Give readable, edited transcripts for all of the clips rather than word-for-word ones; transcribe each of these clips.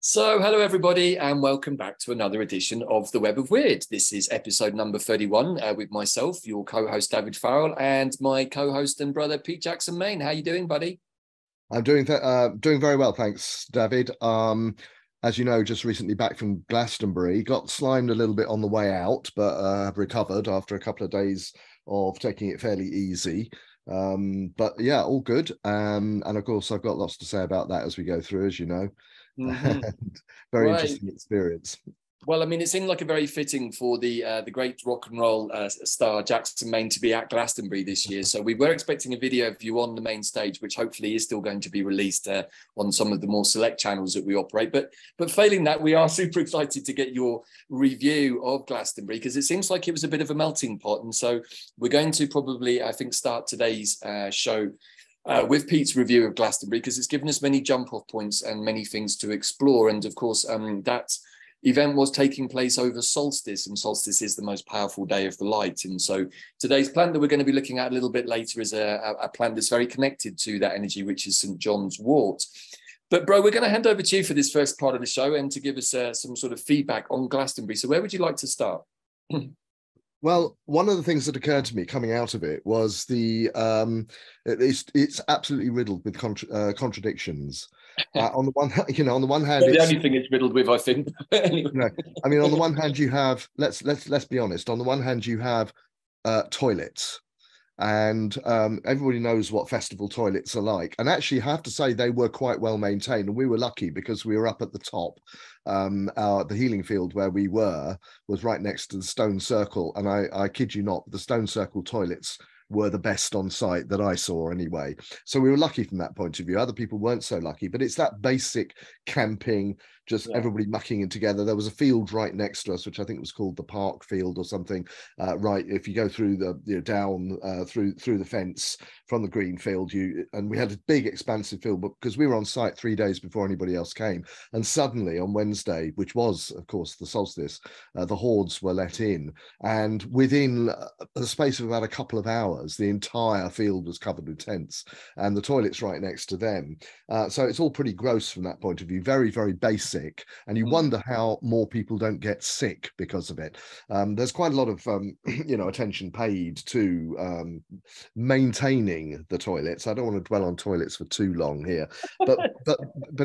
So, hello everybody, and welcome back to another edition of The Web of Wyrd. This is episode number 31 with myself, your co-host Davyd Farrell, and my co-host and brother Pete Jackson Main. How you doing, buddy? I'm doing very well, thanks, Davyd. As you know, just recently back from Glastonbury, got slimed a little bit on the way out, but have recovered after a couple of days of taking it fairly easy. But yeah, all good. And of course, I've got lots to say about that as we go through, as you know. Very Right. interesting experience. Well, I mean, it seemed like a very fitting for the great rock and roll star Jackson Main to be at Glastonbury this year. So we were expecting a video of you on the main stage, which hopefully is still going to be released on some of the more select channels that we operate. But failing that, we are super excited to get your review of Glastonbury, because it seems like it was a bit of a melting pot. And so we're going to probably, I think, start today's show with Pete's review of Glastonbury, because it's given us many jump-off points and many things to explore. And of course, that event was taking place over solstice, and solstice is the most powerful day of the light. And so today's plant that we're going to be looking at a little bit later is a plant that's very connected to that energy, which is St. John's wort. But bro, we're going to hand over to you for this first part of the show and to give us some sort of feedback on Glastonbury. So where would you like to start? Well, one of the things that occurred to me coming out of it was it's absolutely riddled with contradictions. On the one hand, on the one hand, the only thing it's riddled with, I think. Anyway. No, I mean, on the one hand, you have let's be honest. On the one hand, you have toilets, and everybody knows what festival toilets are like. And actually, I have to say they were quite well maintained, and we were lucky because we were up at the top. The healing field where we were was right next to the stone circle, and I kid you not, the stone circle toilets were the best on site that I saw anyway. So we were lucky from that point of view. Other people weren't so lucky, but it's that basic camping, just everybody mucking in together. There was a field right next to us, which I think was called the Park Field or something. Right, if you go through the down through the fence from the green field, and we had a big expansive field, but because we were on site 3 days before anybody else came, and suddenly on Wednesday, which was of course the solstice, the hordes were let in, and within the space of about a couple of hours, the entire field was covered with tents, and the toilets right next to them. So it's all pretty gross from that point of view. Very, very basic. And you wonder how more people don't get sick because of it. There's quite a lot of attention paid to maintaining the toilets. I don't want to dwell on toilets for too long here, but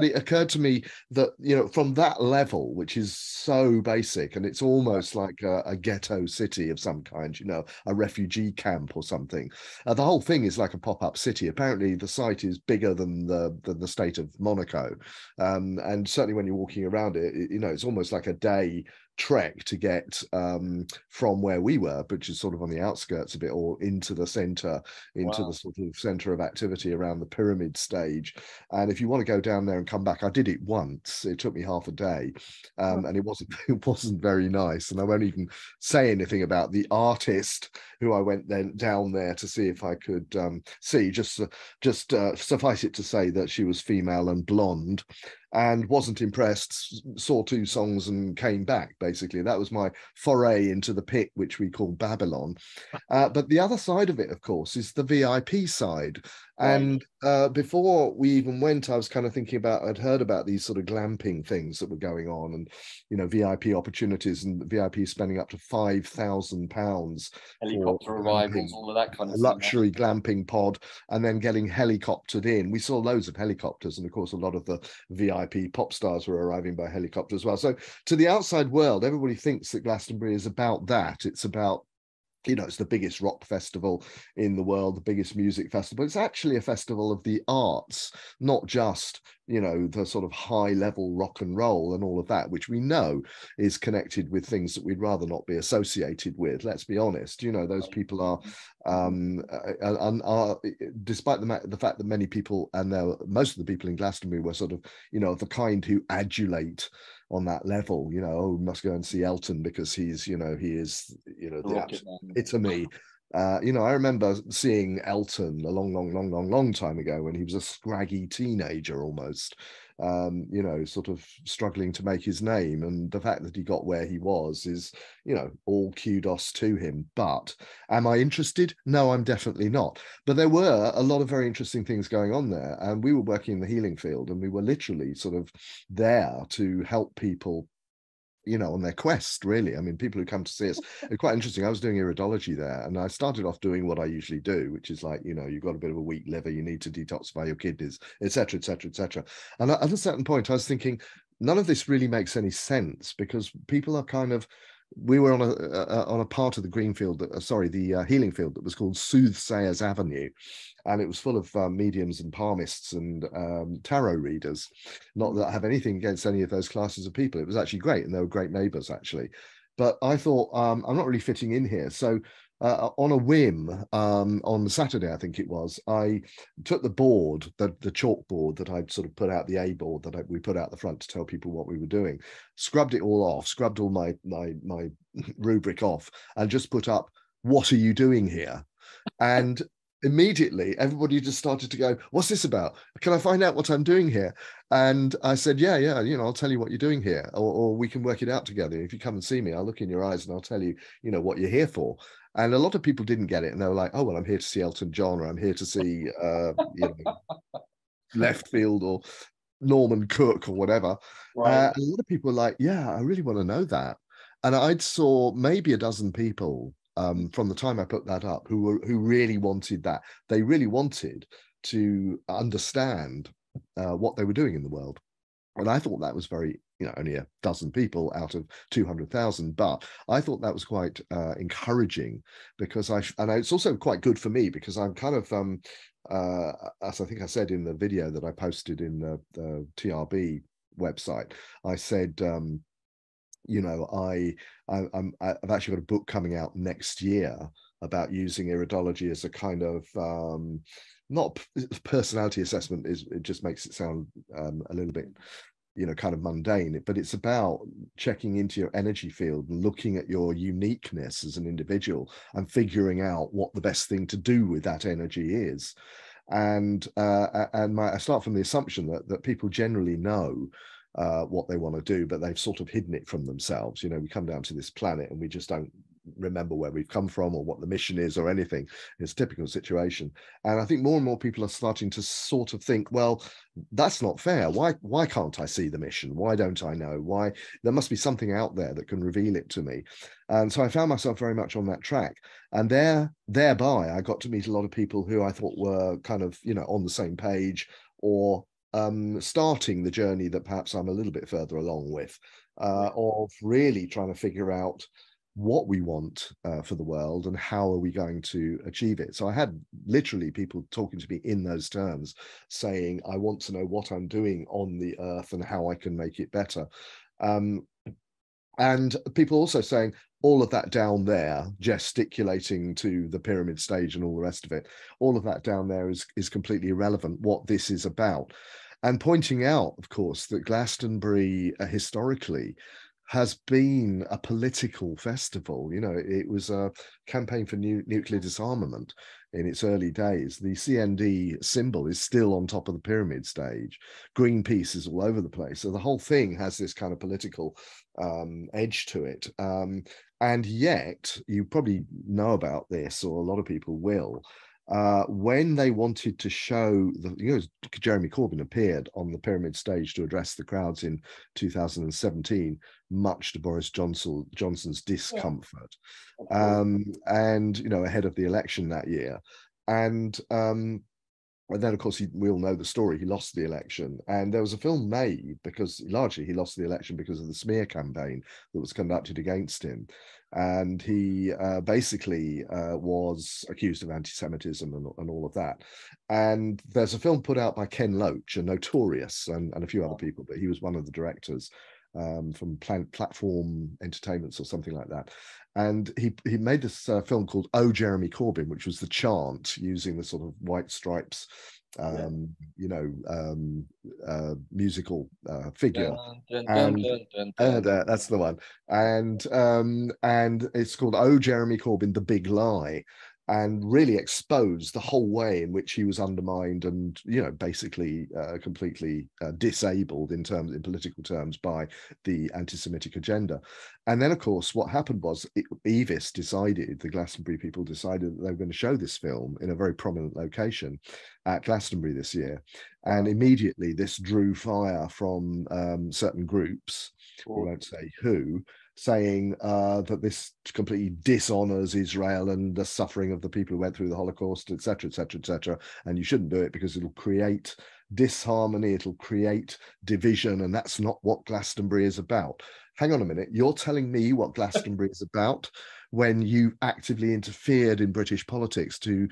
it occurred to me that from that level, which is so basic, and it's almost like a ghetto city of some kind, a refugee camp or something. The whole thing is like a pop-up city. Apparently, the site is bigger than the state of Monaco, and certainly when you're walking around it, it's almost like a day trek to get from where we were, which is sort of on the outskirts a bit, or into the center, the sort of center of activity around the pyramid stage. And if you want to go down there and come back, I did it once. It took me half a day, and it wasn't very nice. And I won't even say anything about the artist who I went then down there to see if I could see. Just suffice it to say that she was female and blonde, and wasn't impressed, saw 2 songs and came back, basically. That was my foray into the pit, which we call Babylon. But the other side of it, of course, is the VIP side. And before we even went, I was kind of thinking I'd heard about these sort of glamping things that were going on, and, VIP opportunities, and VIP spending up to £5,000. Helicopter arrivals, all of that kind of luxury glamping pod, and then getting helicoptered in. We saw loads of helicopters, and of course, a lot of the VIP pop stars were arriving by helicopter as well. So to the outside world, everybody thinks that Glastonbury is about that. It's about, it's the biggest rock festival in the world, the biggest music festival. It's actually a festival of the arts, not just, the sort of high level rock and roll and all of that, which we know is connected with things that we'd rather not be associated with. Let's be honest. Those people are despite the fact that many people, and most of the people in Glastonbury were sort of, the kind who adulate on that level, we must go and see Elton because he is, the epitome You know, I remember seeing Elton a long time ago when he was a scraggy teenager almost, you know, sort of struggling to make his name. And the fact that he got where he was is, you know, all kudos to him. But am I interested? No, I'm definitely not. But there were a lot of very interesting things going on there. And we were working in the healing field, and we were literally sort of there to help people, you know, on their quest, really. I mean, people who come to see us are quite interesting. I was doing iridology there, and I started off doing what I usually do, which is like, you know, you've got a bit of a weak liver, you need to detoxify your kidneys, etc., etc., etc. And at a certain point, I was thinking, none of this really makes any sense, because people are kind of, we were on a part of the greenfield, the healing field that was called Soothsayers Avenue, and it was full of mediums and palmists and tarot readers. Not that I have anything against any of those classes of people. It was actually great, and they were great neighbors, actually. But I thought, I'm not really fitting in here. So on a whim, on Saturday, I think it was, I took the board, the chalkboard that I'd sort of put out, the A board that we put out the front to tell people what we were doing, scrubbed it all off, scrubbed all my rubric off, and just put up, "What are you doing here?" And immediately everybody just started to go, "What's this about? Can I find out what I'm doing here?" And I said, yeah, you know, I'll tell you what you're doing here, or we can work it out together. If you come and see me, I'll look in your eyes and I'll tell you, you know, what you're here for. And a lot of people didn't get it, and they were like, "Oh, well, I'm here to see Elton John, or I'm here to see you know, Left Field or Norman Cook or whatever." Right. A lot of people were like, "Yeah, I really want to know that." And I'd saw maybe a dozen people from the time I put that up who really wanted that. They really wanted to understand what they were doing in the world. And I thought that was very, you know, only a dozen people out of 200,000, but I thought that was quite encouraging, because and it's also quite good for me, because I'm kind of, as I think I said in the video that I posted in the TRB website, I said, you know, I've actually got a book coming out next year about using iridology as a kind of not personality assessment, it just makes it sound a little bit, you know, kind of mundane, but it's about checking into your energy field and looking at your uniqueness as an individual and figuring out what the best thing to do with that energy is. And I start from the assumption that people generally know what they want to do, but they've sort of hidden it from themselves. You know, we come down to this planet and we just don't remember where we've come from or what the mission is or anything. It's a typical situation. And I think more and more people are starting to sort of think, well, that's not fair. Why can't I see the mission? Why don't I know? Why? There must be something out there that can reveal it to me. And so I found myself very much on that track. And thereby I got to meet a lot of people who I thought were kind of, you know, on the same page, or starting the journey that perhaps I'm a little bit further along with, of really trying to figure out what we want for the world and how are we going to achieve it. So I had literally people talking to me in those terms, saying, I want to know what I'm doing on the earth and how I can make it better. And people also saying, all of that down there, gesticulating to the pyramid stage and all the rest of it, all of that down there is completely irrelevant. What this is about. And pointing out, of course, that Glastonbury historically has been a political festival. You know, it was a campaign for nuclear disarmament in its early days. The CND symbol is still on top of the pyramid stage. Greenpeace is all over the place. So the whole thing has this kind of political edge to it. And yet, you probably know about this, or a lot of people will, when they wanted to show Jeremy Corbyn appeared on the pyramid stage to address the crowds in 2017, much to Boris Johnson's discomfort, and you know, ahead of the election that year, and then, of course, we all know the story. He lost the election, and there was a film made because largely he lost the election because of the smear campaign that was conducted against him. And he basically was accused of anti-Semitism and all of that. And there's a film put out by Ken Loach, a Notorious, and a few other people, but he was one of the directors from Platform Entertainments or something like that. And he made this film called Oh, Jeremy Corbyn, which was the chant using the sort of White Stripes, you know, musical figure. That's the one. And it's called Oh, Jeremy Corbyn, The Big Lie. and really expose the whole way in which he was undermined and, you know, basically completely disabled in political terms by the anti-Semitic agenda. And then, of course, what happened was the Glastonbury people decided that they were going to show this film in a very prominent location at Glastonbury this year. And immediately this drew fire from certain groups, we won't say who, saying that this completely dishonors Israel and the suffering of the people who went through the Holocaust, etc., etc., etc. And you shouldn't do it because it'll create disharmony, it'll create division, and that's not what Glastonbury is about. Hang on a minute, you're telling me what Glastonbury is about when you actively interfered in British politics to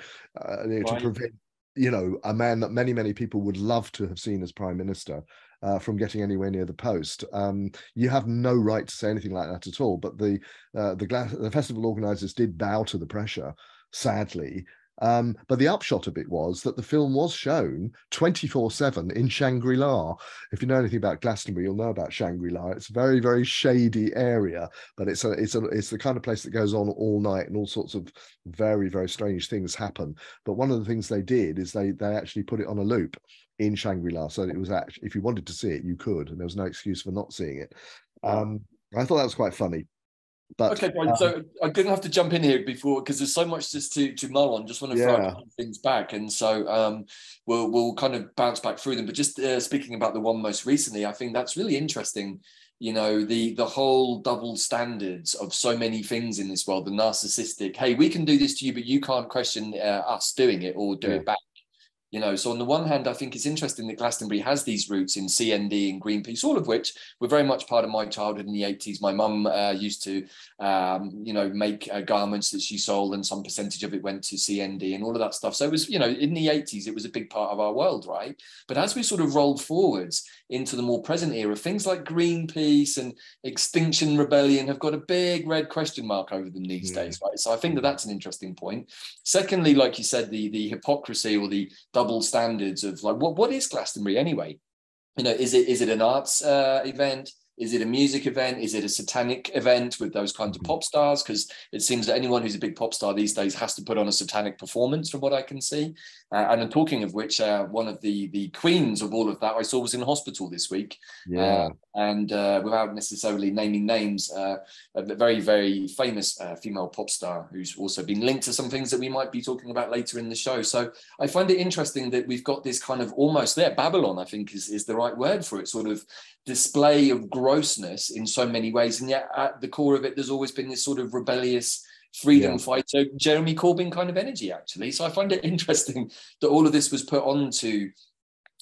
prevent, you know, a man that many people would love to have seen as Prime Minister from getting anywhere near the post. You have no right to say anything like that at all. But the festival organisers did bow to the pressure, sadly. But the upshot of it was that the film was shown 24/7 in Shangri-La. If you know anything about Glastonbury, you'll know about Shangri-La. It's a very, very shady area, but it's the kind of place that goes on all night and all sorts of very, very strange things happen. But one of the things they did is they actually put it on a loop in Shangri-La, so it was actually, if you wanted to see it, you could, and there was no excuse for not seeing it. I thought that was quite funny. But, okay, Brian, so I'm going to have to jump in here before, because there's so much just to mull on. Just want to throw a couple of things back, and so we'll kind of bounce back through them. But just speaking about the one most recently, I think that's really interesting. You know, the whole double standards of so many things in this world, the narcissistic, hey, we can do this to you, but you can't question us doing it or do it back. You know, so on the one hand, I think it's interesting that Glastonbury has these roots in CND and Greenpeace, all of which were very much part of my childhood in the 80s. My mum used to, you know, make garments that she sold, and some percentage of it went to CND and all of that stuff. So it was, you know, in the 80s, it was a big part of our world, right? But as we sort of rolled forwards into the more present era, things like Greenpeace and Extinction Rebellion have got a big red question mark over them these days, right? So I think that that's an interesting point. Secondly, like you said, the hypocrisy or the double standards of like, what is Glastonbury anyway? You know, is it an arts event? Is it a music event? Is it a satanic event with those kinds of pop stars? Because it seems that anyone who's a big pop star these days has to put on a satanic performance, from what I can see. And I'm talking of which, one of the queens of all of that I saw was in hospital this week. And without necessarily naming names, a very, very famous female pop star who's also been linked to some things that we might be talking about later in the show. So I find it interesting that we've got this kind of almost there, Babylon, I think is the right word for it, sort of display of grossness in so many ways. And yet at the core of it, there's always been this sort of rebellious freedom fighter, Jeremy Corbyn kind of energy, actually. So I find it interesting that all of this was put onto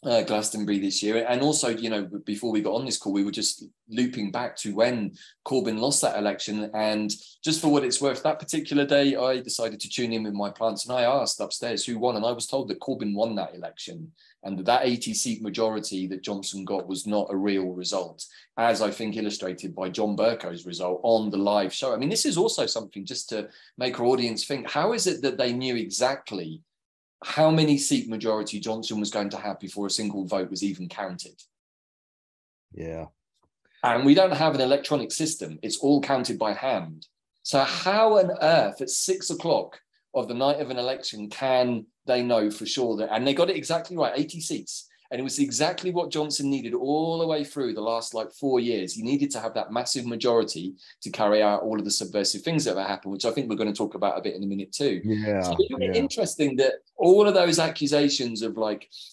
Glastonbury this year. And also, you know, before we got on this call, we were just looping back to when Corbyn lost that election. And just for what it's worth, that particular day, I decided to tune in with my plants, and I asked upstairs who won, and I was told that Corbyn won that election, and that 80-seat majority that Johnson got was not a real result, as I think illustrated by John Berco's result on the live show. I mean, this is also something just to make our audience think, how is it that they knew exactly how many seat majority Johnson was going to have before a single vote was even counted? Yeah. And we don't have an electronic system. It's all counted by hand. So how on earth at 6 o'clock of the night of an election can they know for sure that, and they got it exactly right, 80 seats. And it was exactly what Johnson needed all the way through the last 4 years. He needed to have that massive majority to carry out all of the subversive things that have happened, which I think we're going to talk about a bit in a minute too. So it's interesting that all of those accusations of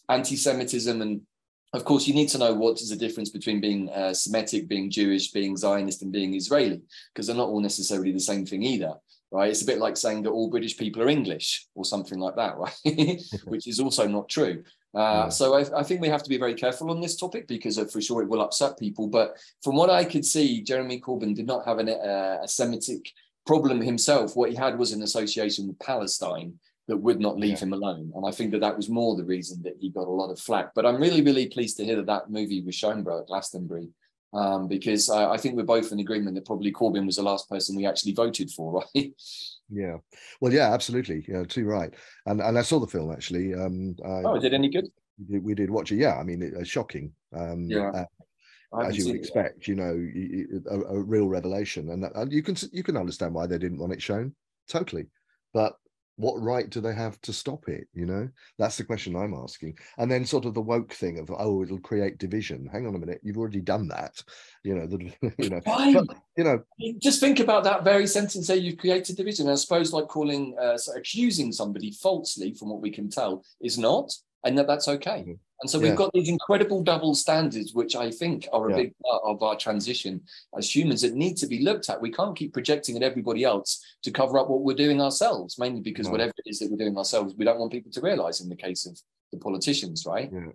anti-Semitism, and of course, you need to know what is the difference between being Semitic, being Jewish, being Zionist, and being Israeli, because they're not all necessarily the same thing either. Right? It's a bit like saying that all British people are English or something like that, right? Which is also not true. So I think we have to be very careful on this topic, because for sure it will upset people. But from what I could see, Jeremy Corbyn did not have a Semitic problem himself. What he had was an association with Palestine that would not leave him alone. And I think that was more the reason that he got a lot of flack. But I'm really, really pleased to hear that movie was shown, bro, at Glastonbury. Because I think we're both in agreement that probably Corbyn was the last person we actually voted for, right? Yeah. Well, yeah, absolutely. Yeah, too right. And I saw the film, actually. Is it any good? We did watch it. Yeah, I mean, it's shocking. As you would expect, you know, a real revelation. And you can understand why they didn't want it shown. Totally. But what right do they have to stop it? That's the question I'm asking. And then sort of the woke thing of, oh, it'll create division. Hang on a minute, you've already done that. Right. But, just think about that very sentence there. You've created division. I suppose like calling, accusing somebody falsely, from what we can tell, is not, and that's okay. And so we've got these incredible double standards, which I think are a big part of our transition as humans that need to be looked at. We can't keep projecting at everybody else to cover up what we're doing ourselves, mainly because whatever it is that we're doing ourselves, we don't want people to realise in the case of the politicians, right? Yeah.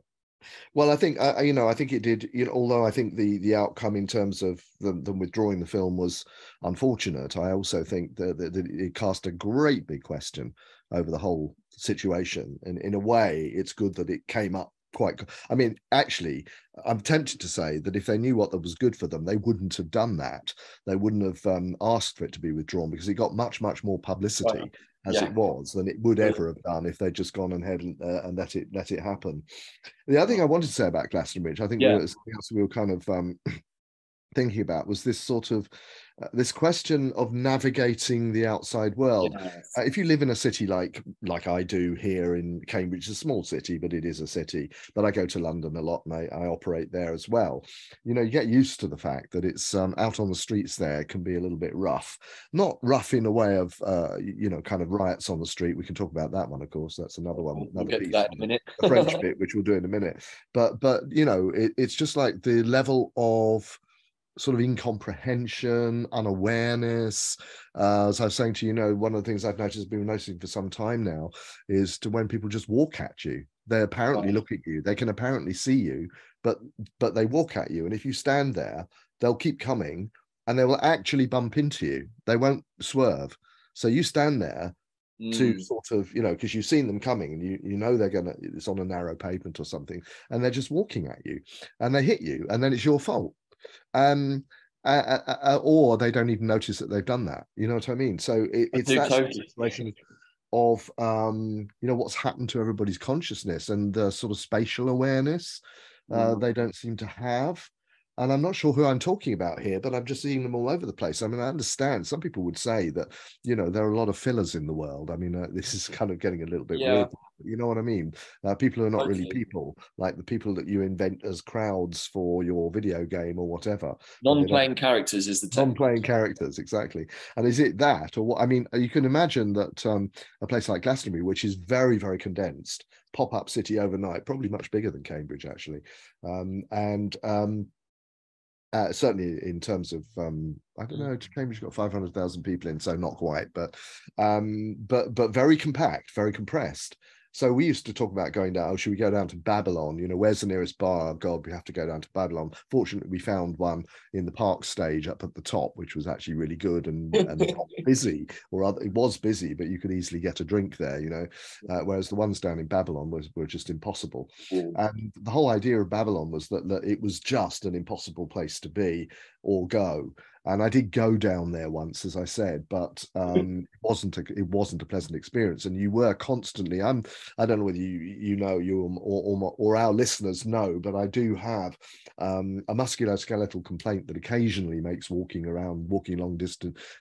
Well, I think, I think it did, although I think the outcome in terms of them withdrawing the film was unfortunate, I also think that it cast a great big question over the whole situation. And in a way, it's good that it came up I mean, actually, I'm tempted to say that if they knew what was good for them, they wouldn't have done that. They wouldn't have asked for it to be withdrawn, because it got much, much more publicity as it was than it would ever have done if they'd just gone ahead and let it happen. The other thing I wanted to say about Glastonbury, which I think we were kind of thinking about, was this sort of this question of navigating the outside world. If you live in a city like I do here in Cambridge, it's a small city, but it is a city. But I go to London a lot, and I operate there as well. You get used to the fact that it's out on the streets there can be a little bit rough. Not rough in a way of kind of riots on the street. We can talk about that one, of course. That's another one. We'll get to that in a minute. The French bit, which we'll do in a minute. But it's just like the level of sort of incomprehension, unawareness. As I was saying to one of the things I've been noticing for some time now, is to when people just walk at you. They apparently look at you. They can apparently see you, but they walk at you. And if you stand there, they'll keep coming, and they will actually bump into you. They won't swerve. So you stand there to sort of, because you've seen them coming, and it's on a narrow pavement or something, and they're just walking at you, and they hit you, and then it's your fault. Or they don't even notice that they've done that. You know what I mean? So it's that situation of what's happened to everybody's consciousness and the sort of spatial awareness they don't seem to have. And I'm not sure who I'm talking about here, but I'm just seeing them all over the place. I mean, I understand some people would say that, there are a lot of fillers in the world. I mean, this is kind of getting a little bit weird. You know what I mean? People who are not really people, like the people that you invent as crowds for your video game or whatever. Non-playing characters is the term. Non-playing characters, exactly. And is it that, or what? I mean, you can imagine that a place like Glastonbury, which is very, very condensed, pop-up city overnight, probably much bigger than Cambridge, actually. Certainly in terms of I don't know, Cambridge got 500,000 people in, so not quite, but very compact, very compressed. So we used to talk about going down, should we go down to Babylon? Where's the nearest bar? Oh, God, we have to go down to Babylon. Fortunately, we found one in the Park stage up at the top, which was actually really good and busy, it was busy, but you could easily get a drink there, whereas the ones down in Babylon were just impossible. And the whole idea of Babylon was that it was just an impossible place to be or go. And I did go down there once, as I said, but it wasn't a pleasant experience. And you were constantly, I don't know whether you or our listeners know, but I do have a musculoskeletal complaint that occasionally makes walking long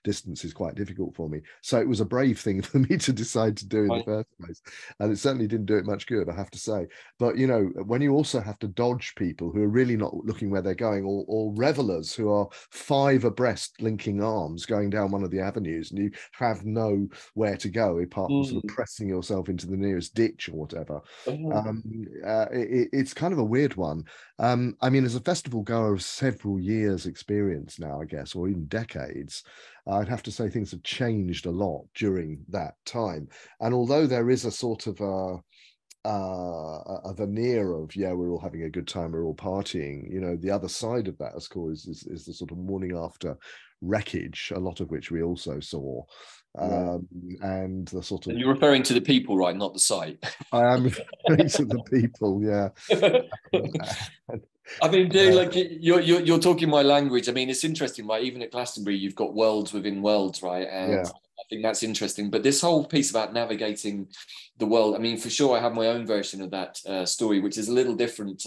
distances quite difficult for me. So it was a brave thing for me to decide to do in the first place. And it certainly didn't do it much good, I have to say. But, when you also have to dodge people who are really not looking where they're going, or revelers who are 5 abreast linking arms going down one of the avenues, and you have nowhere to go apart from sort of pressing yourself into the nearest ditch or whatever. It's kind of a weird one. I mean, as a festival goer of several years experience now, I guess, or even decades, I'd have to say things have changed a lot during that time. And although there is a sort of a veneer of, we're all having a good time, we're all partying, the other side of that, of course, is the sort of morning after wreckage, a lot of which we also saw. And the sort of... And you're referring to the people, right, not the site? I am referring to the people, yeah. I mean, dude, you're talking my language. I mean, it's interesting, right? Even at Glastonbury, you've got worlds within worlds, right? And I think that's interesting. But this whole piece about navigating the world, I mean, for sure, I have my own version of that story, which is a little different,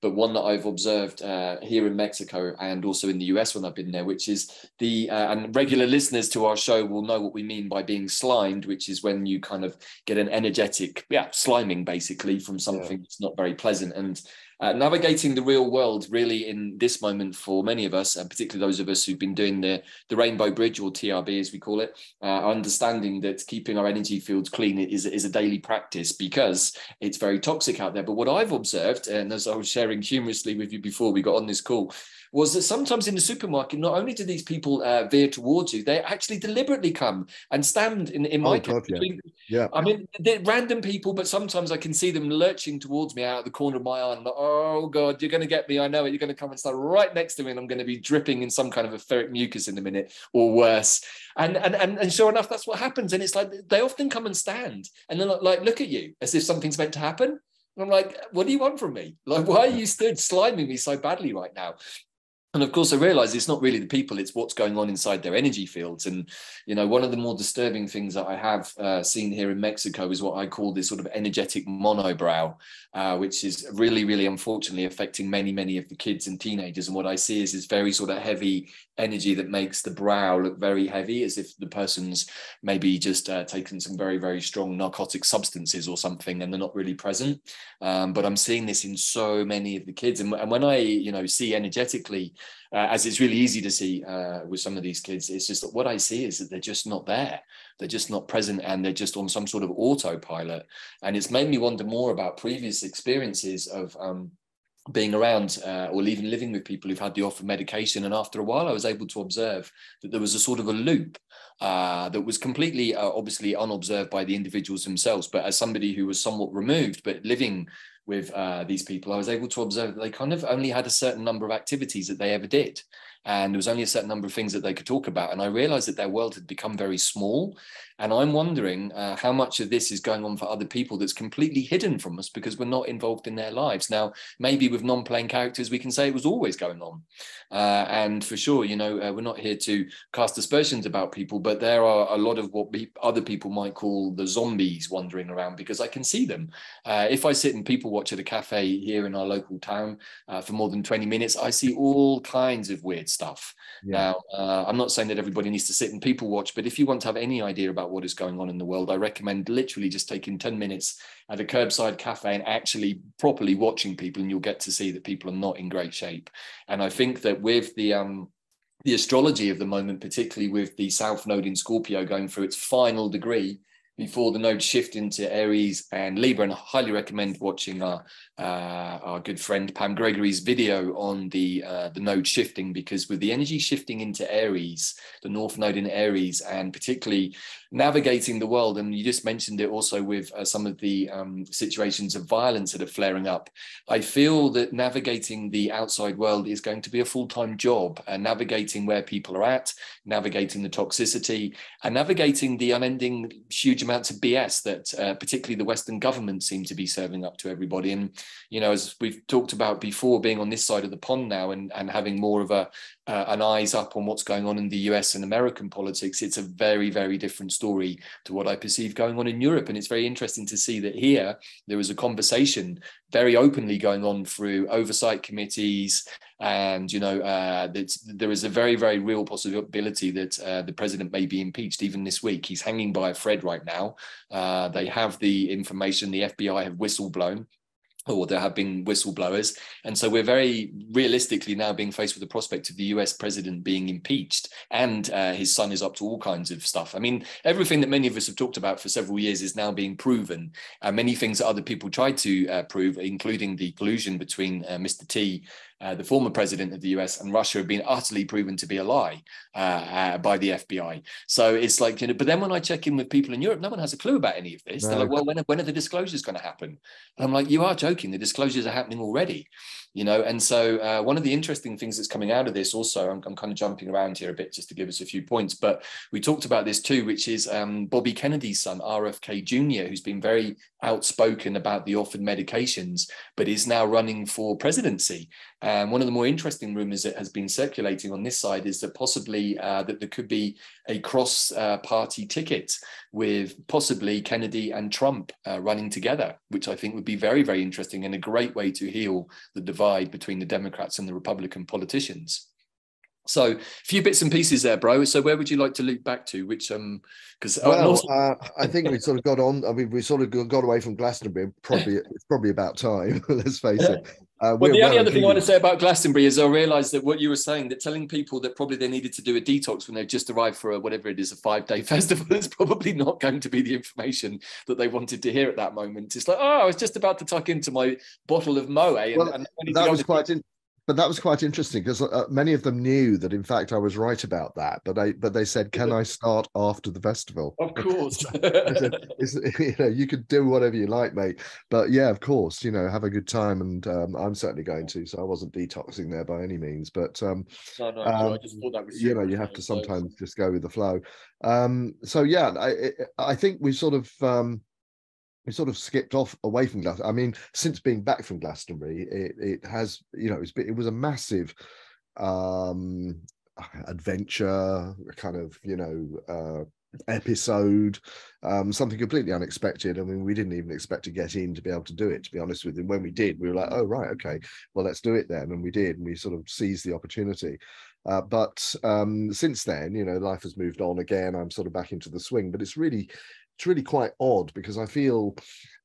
but one that I've observed here in Mexico and also in the US when I've been there, which is and regular listeners to our show will know what we mean by being slimed, which is when you kind of get an energetic, sliming basically from something that's not very pleasant. And navigating the real world really in this moment for many of us, and particularly those of us who've been doing the Rainbow Bridge, or TRB as we call it, understanding that keeping our energy fields clean is a daily practice because it's very toxic out there. But what I've observed, and as I was sharing humorously with you before we got on this call, was that sometimes in the supermarket, not only do these people veer towards you, they actually deliberately come and stand in my case, I mean, they're random people, but sometimes I can see them lurching towards me out of the corner of my eye. I'm like, oh God, you're going to get me. I know it. You're going to come and stand right next to me, and I'm going to be dripping in some kind of etheric mucus in a minute or worse. And sure enough, that's what happens. And it's like they often come and stand and then like look at you as if something's meant to happen. And I'm like, what do you want from me? Like, why are you stood sliming me so badly right now? And of course, I realize it's not really the people, it's what's going on inside their energy fields. And, you know, one of the more disturbing things that I have seen here in Mexico is what I call this sort of energetic monobrow, which is really, really unfortunately affecting many, many of the kids and teenagers. And what I see is this very sort of heavy energy that makes the brow look very heavy, as if the person's maybe just taken some very, very strong narcotic substances or something, and they're not really present. But I'm seeing this in so many of the kids. And when I, you know, see energetically, as it's really easy to see with some of these kids, it's just that what I see is that they're just not there. They're just not present, and they're just on some sort of autopilot. And it's made me wonder more about previous experiences of being around or even living with people who've had the offer medication. And after a while, I was able to observe that there was a sort of a loop that was completely obviously unobserved by the individuals themselves. But as somebody who was somewhat removed, but living with these people, I was able to observe that they kind of only had a certain number of activities that they ever did. And there was only a certain number of things that they could talk about. And I realized that their world had become very small. And I'm wondering how much of this is going on for other people that's completely hidden from us because we're not involved in their lives. Now, maybe with non-playing characters, we can say it was always going on. And for sure, you know, we're not here to cast aspersions about people, but there are a lot of what other people might call the zombies wandering around, because I can see them. If I sit and people watch at a cafe here in our local town for more than 20 minutes, I see all kinds of weird stuff. Now, I'm not saying that everybody needs to sit and people watch, but if you want to have any idea about what is going on in the world, I recommend literally just taking 10 minutes at a curbside cafe and actually properly watching people, and you'll get to see that people are not in great shape. And I think that with the astrology of the moment, particularly with the South Node in Scorpio going through its final degree before the nodes shift into Aries and Libra, and I highly recommend watching our good friend Pam Gregory's video on the node shifting, because with the energy shifting into Aries, the North Node in Aries, and particularly navigating the world, and you just mentioned it also with some of the situations of violence that are flaring up, I feel that navigating the outside world is going to be a full-time job, navigating where people are at, navigating the toxicity, and navigating the unending huge amounts of BS that particularly the Western government seem to be serving up to everybody. And, you know, as we've talked about before, being on this side of the pond now and having more of an eyes up on what's going on in the US and American politics, it's a very, very different story to what I perceive going on in Europe. And it's very interesting to see that here there was a conversation very openly going on through oversight committees, and you know there is a very, very real possibility that the president may be impeached even this week. He's hanging by a thread right now. They have the information, the FBI have whistleblown, or there have been whistleblowers. And so we're very realistically now being faced with the prospect of the US president being impeached, and his son is up to all kinds of stuff. I mean, everything that many of us have talked about for several years is now being proven. Many things that other people tried to prove, including the collusion between Mr. T, the former president of the US, and Russia, have been utterly proven to be a lie by the FBI. So it's like, you know, but then when I check in with people in Europe, no one has a clue about any of this. No. They're like, well, when are the disclosures going to happen? And I'm like, you are joking. The disclosures are happening already, you know. And so one of the interesting things that's coming out of this also, I'm kind of jumping around here a bit just to give us a few points, but we talked about this too, which is Bobby Kennedy's son, RFK Jr., who's been very outspoken about the offered medications, but is now running for presidency. And one of the more interesting rumours that has been circulating on this side is that possibly that there could be a cross-party ticket with possibly Kennedy and Trump running together, which I think would be very, very interesting and a great way to heal the divide between the Democrats and the Republican politicians. So a few bits and pieces there, bro. So where would you like to loop back to? Which because I think we sort of got on. I mean, we sort of got away from Glastonbury. It's probably about time. Let's face it. Well, the only other thing I want to say about Glastonbury is I realised that what you were saying, that telling people that probably they needed to do a detox when they've just arrived for a, whatever it is, a 5-day festival is probably not going to be the information that they wanted to hear at that moment. It's like, oh, I was just about to tuck into my bottle of Moe. And that was quite But that was quite interesting because many of them knew that, in fact, I was right about that. But they said, "Can I start after the festival?" Of course. I said, you could do whatever you like, mate. But yeah, of course, have a good time, and I'm certainly going to. So I wasn't detoxing there by any means, but no, I just thought that was you have to sometimes just go with the flow. So yeah, I think we sort of skipped off away from Glastonbury. I mean, since being back from Glastonbury, it has, it was a massive adventure, kind of, episode, something completely unexpected. I mean, we didn't even expect to get in to be able to do it, to be honest with you. When we did, we were like, oh, right, okay, well, let's do it then. And we did, and we sort of seized the opportunity. But since then, life has moved on again. I'm sort of back into the swing, but it's really quite odd because I feel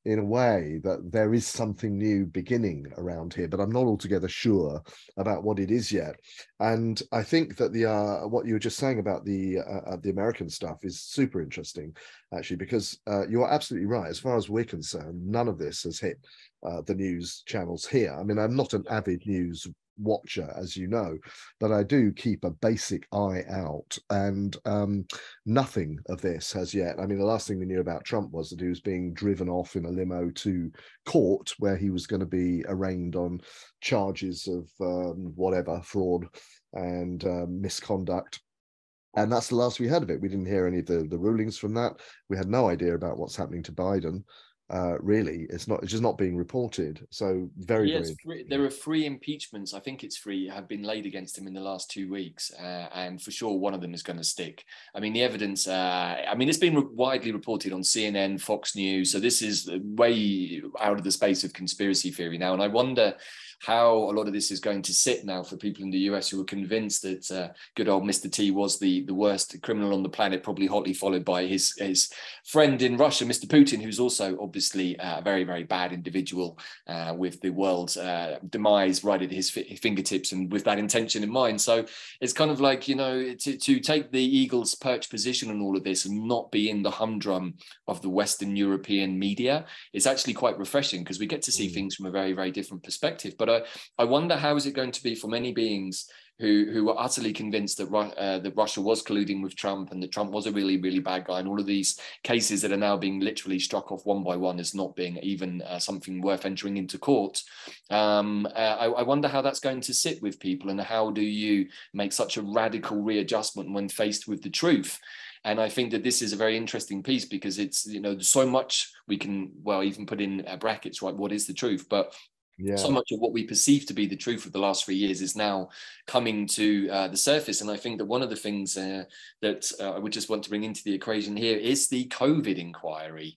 in a way that there is something new beginning around here, but I'm not altogether sure about what it is yet. And I think that what you were just saying about the American stuff is super interesting, actually, because you are absolutely right. As far as we're concerned, none of this has hit the news channels here. I mean, I'm not an avid news watcher, as you know, but I do keep a basic eye out, and nothing of this has yet. I mean, the last thing we knew about Trump was that he was being driven off in a limo to court, where he was going to be arraigned on charges of whatever, fraud and misconduct. And that's the last we heard of it. We didn't hear any of the rulings from that. We had no idea about what's happening to Biden. Really, it's just not being reported. So very there are 3 impeachments, I think it's 3, have been laid against him in the last 2 weeks, and for sure one of them is going to stick. I mean, the evidence, it's been widely reported on CNN, Fox News, so this is way out of the space of conspiracy theory now, and I wonder how a lot of this is going to sit now for people in the US who are convinced that good old Mr. T was the worst criminal on the planet, probably hotly followed by his friend in Russia, Mr. Putin, who's also obviously a very, very bad individual with the world's demise right at his fingertips and with that intention in mind. So it's kind of like, to take the Eagles' perch position on all of this and not be in the humdrum of the Western European media is actually quite refreshing, because we get to see things from a very, very different perspective. But I wonder how is it going to be for many beings who were utterly convinced that Russia was colluding with Trump and that Trump was a really, really bad guy, and all of these cases that are now being literally struck off one by one as not being even something worth entering into court. I wonder how that's going to sit with people, and how do you make such a radical readjustment when faced with the truth? And I think that this is a very interesting piece, because it's, there's so much we can, even put in brackets, right? What is the truth? But so much of what we perceive to be the truth of the last 3 years is now coming to the surface. And I think that one of the things that I would just want to bring into the equation here is the COVID inquiry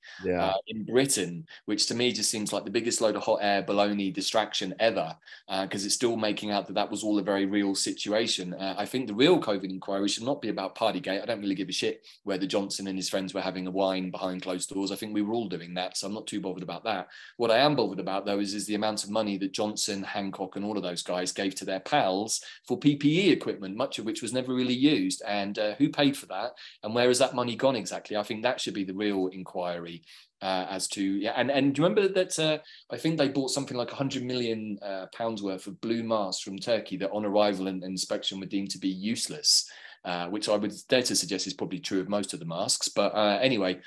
in Britain, which to me just seems like the biggest load of hot air baloney distraction ever, because it's still making out that that was all a very real situation. I think the real COVID inquiry should not be about Partygate. I don't really give a shit whether Johnson and his friends were having a wine behind closed doors. I think we were all doing that, so I'm not too bothered about that. What I am bothered about, though, is the amount of money that Johnson, Hancock and all of those guys gave to their pals for PPE equipment, much of which was never really used, and who paid for that, and where has that money gone exactly? I think that should be the real inquiry as to, and do you remember that I think they bought something like 100 million pounds worth of blue masks from Turkey that on arrival and inspection were deemed to be useless. which I would dare to suggest is probably true of most of the masks. But anyway,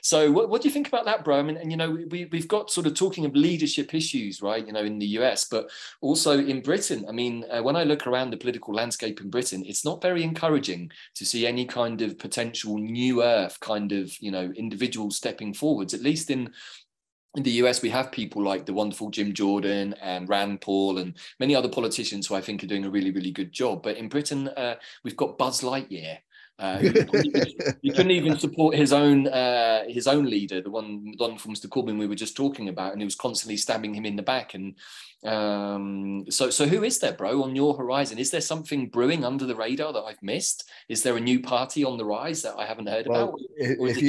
so what do you think about that, bro? I mean, and you know, we've got sort of talking of leadership issues, right? You know, in the US, but also in Britain. I mean, when I look around the political landscape in Britain, it's not very encouraging to see any kind of potential new earth kind of, you know, individuals stepping forwards. At least in the US, we have people like the wonderful Jim Jordan and Rand Paul and many other politicians who I think are doing a really, really good job. But in Britain, we've got Buzz Lightyear. He couldn't even support his own leader, the one from Mr. Corbyn we were just talking about, and he was constantly stabbing him in the back. And so who is there, bro, on your horizon? Is there something brewing under the radar that I've missed? Is there a new party on the rise that I haven't heard about? If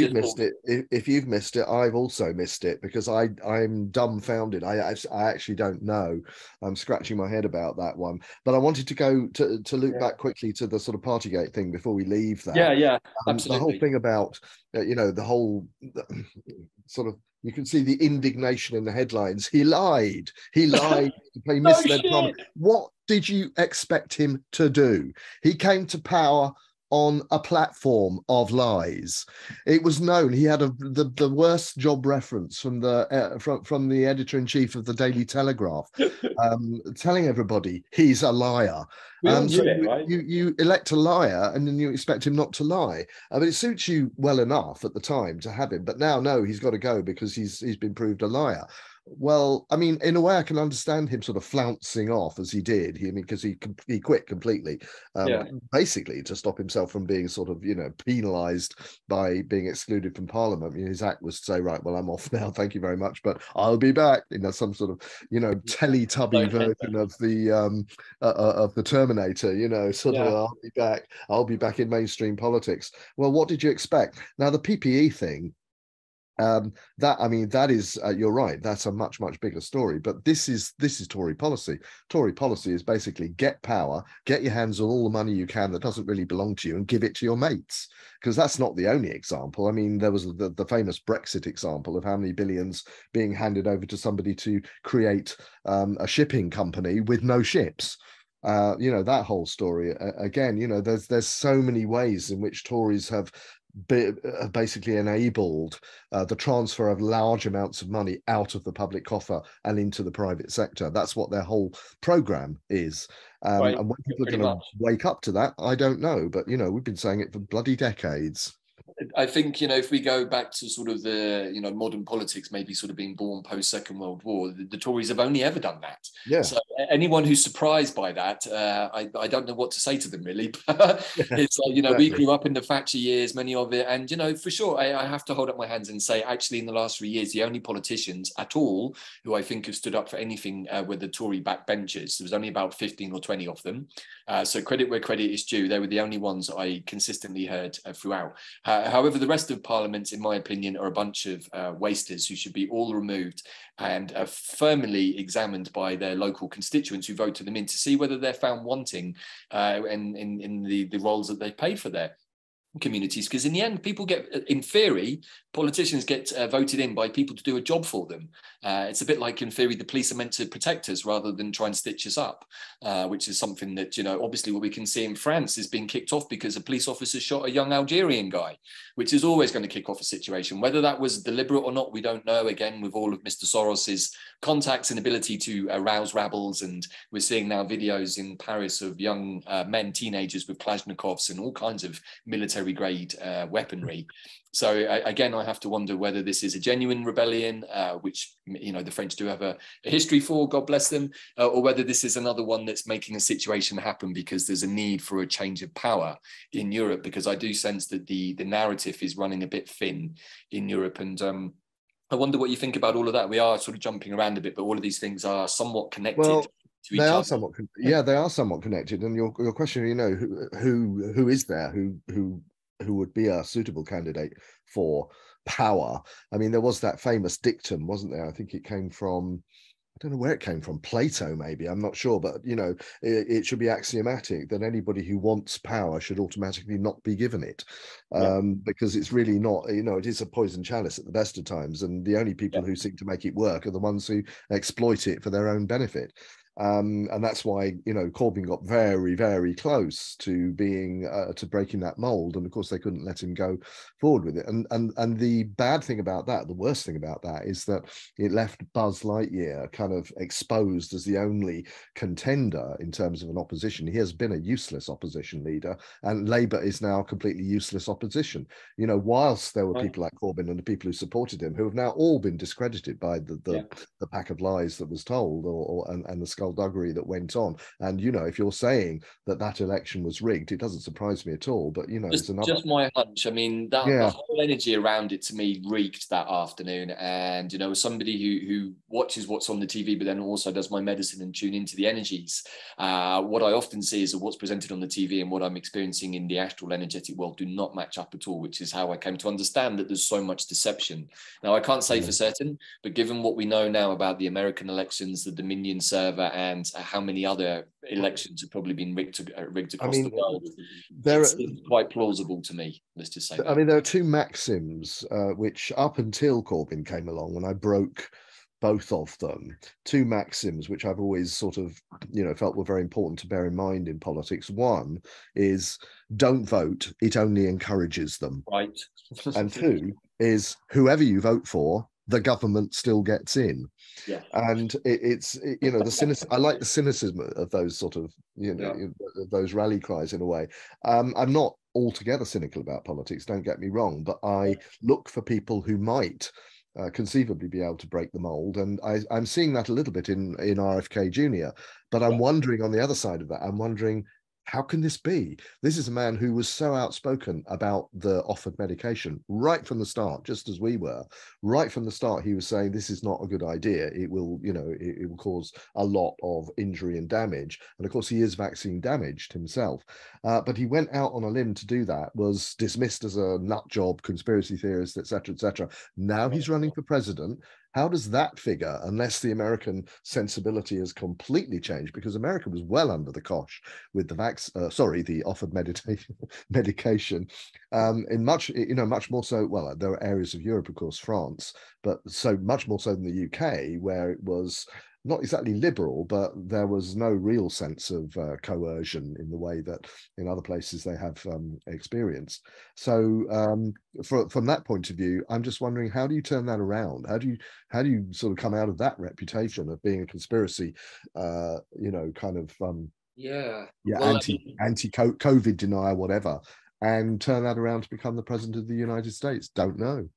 you've missed it, I've also missed it, because I'm dumbfounded. I actually don't know. I'm scratching my head about that one. But I wanted to go to loop back quickly to the sort of Partygate thing before we leave that. Yeah, absolutely. The whole thing about the whole sort of, you can see the indignation in the headlines. He lied to play misled promise. What did you expect him to do? He came to power on a platform of lies. It was known he had the worst job reference from the editor-in-chief of the Daily Telegraph, telling everybody he's a liar. You elect a liar and then you expect him not to lie. I mean, it suits you well enough at the time to have him, but now no, he's got to go because he's been proved a liar. Well, I mean, in a way, I can understand him sort of flouncing off as he did. Because he quit completely, basically to stop himself from being sort of, penalised by being excluded from Parliament. His act was to say, right, well, I'm off now, thank you very much, but I'll be back. Some sort of, Teletubby version of the Terminator. I'll be back in mainstream politics. Well, what did you expect? Now, the PPE thing. That is you're right, that's a much bigger story, but this is Tory policy. Tory policy is basically get power, get your hands on all the money you can that doesn't really belong to you, and give it to your mates, because that's not the only example. I mean, there was the famous Brexit example of how many billions being handed over to somebody to create a shipping company with no ships. That whole story again. There's so many ways in which Tories have basically enabled the transfer of large amounts of money out of the public coffer and into the private sector. That's what their whole program is. Right. And when people are going to wake up to that, I don't know. But, we've been saying it for bloody decades. I think, if we go back to sort of the, modern politics, maybe sort of being born post Second World War, the Tories have only ever done that. Yeah. So anyone who's surprised by that, I don't know what to say to them, really. It's like, exactly. We grew up in the Thatcher years, many of it. And, for sure, I have to hold up my hands and say, actually, in the last 3 years, the only politicians at all who I think have stood up for anything were the Tory backbenchers. There was only about 15 or 20 of them. So credit where credit is due. They were the only ones I consistently heard throughout. However, the rest of Parliament, in my opinion, are a bunch of wasters who should be all removed and firmly examined by their local constituents who voted them in to see whether they're found wanting in the roles that they paid for their communities. Because in the end, people get, in theory, politicians get voted in by people to do a job for them. It's a bit like, in theory, the police are meant to protect us rather than try and stitch us up, which is something that, obviously what we can see in France is being kicked off because a police officer shot a young Algerian guy, which is always going to kick off a situation. Whether that was deliberate or not, we don't know. Again, with all of Mr. Soros's contacts and ability to arouse rabbles, and we're seeing now videos in Paris of young men, teenagers with Kalashnikovs and all kinds of military-grade weaponry. So again, I have to wonder whether this is a genuine rebellion, which, the French do have a history for, God bless them, or whether this is another one that's making a situation happen because there's a need for a change of power in Europe, because I do sense that the narrative is running a bit thin in Europe. And I wonder what you think about all of that. We are sort of jumping around a bit, but all of these things are somewhat connected. Well, to each other. They are somewhat connected. And your question, who is there who would be a suitable candidate for power? I mean, there was that famous dictum, wasn't there? I think it came from, I don't know where it came from, Plato maybe, I'm not sure, but it should be axiomatic that anybody who wants power should automatically not be given it, because it's really not, it is a poison chalice at the best of times, and the only people who seem to make it work are the ones who exploit it for their own benefit. And that's why, you know, Corbyn got very, very close to being to breaking that mold, and of course they couldn't let him go forward with it. And the bad thing about that, the worst thing about that, is that it left Buzz Lightyear kind of exposed as the only contender in terms of an opposition. He has been a useless opposition leader, and Labour is now completely useless opposition. You know, whilst there were people like Corbyn and the people who supported him who have now all been discredited by the pack of lies that was told, and the skullduggery that went on. And, you know, if you're saying that that election was rigged, it doesn't surprise me at all. But, you know, just, it's another... just my hunch. I mean, that the whole energy around it to me reeked that afternoon. And, you know, as somebody who watches what's on the TV, but then also does my medicine and tune into the energies, what I often see is that what's presented on the TV and what I'm experiencing in the astral energetic world do not match up at all, which is how I came to understand that there's so much deception. Now, I can't say for certain, but given what we know now about the American elections, the Dominion server, and how many other elections have probably been rigged across the world, it seems quite plausible to me. Let's just say that. I mean, there are two maxims which up until Corbyn came along, and I broke both of them, two maxims which I've always sort of, you know, felt were very important to bear in mind in politics. One is don't vote, it only encourages them. Right. And two is whoever you vote for, the government still gets in. Yeah. And it's you know, I like the cynicism of those sort of, you know, those rally cries in a way. I'm not altogether cynical about politics, don't get me wrong, but I look for people who might conceivably be able to break the mold, and I'm seeing that a little bit in RFK Jr. But I'm wondering, on the other side of that, I'm wondering, how can this be? This is a man who was so outspoken about the offered medication right from the start, just as we were. Right from the start, he was saying this is not a good idea. It will, you know, it will cause a lot of injury and damage. And of course, he is vaccine damaged himself. But he went out on a limb to do that, was dismissed as a nut job, conspiracy theorist, etc., etc. Now he's running for president. How does that figure, unless the American sensibility has completely changed? Because America was well under the cosh with the offered medication, in much, you know, much more so. Well, there are areas of Europe, of course, France, but so much more so than the UK, where it was not exactly liberal, but there was no real sense of coercion in the way that in other places they have experienced. So from that point of view, I'm just wondering, how do you turn that around? How do you sort of come out of that reputation of being a conspiracy, you know, kind of well, anti-COVID denier, whatever, and turn that around to become the president of the United States? Don't know.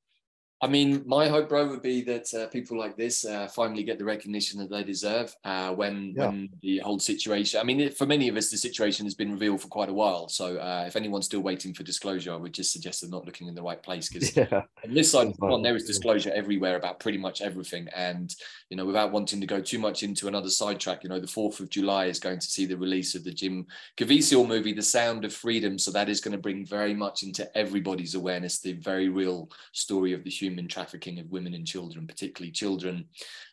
I mean, my hope, bro, would be that people like this finally get the recognition that they deserve when the whole situation... I mean, for many of us, the situation has been revealed for quite a while. So if anyone's still waiting for disclosure, I would just suggest they're not looking in the right place, because on this side of the pond, there is disclosure everywhere about pretty much everything. And, you know, without wanting to go too much into another sidetrack, you know, the 4th of July is going to see the release of the Jim Caviezel movie, The Sound of Freedom. So that is going to bring very much into everybody's awareness the very real story of the human trafficking of women and children, particularly children.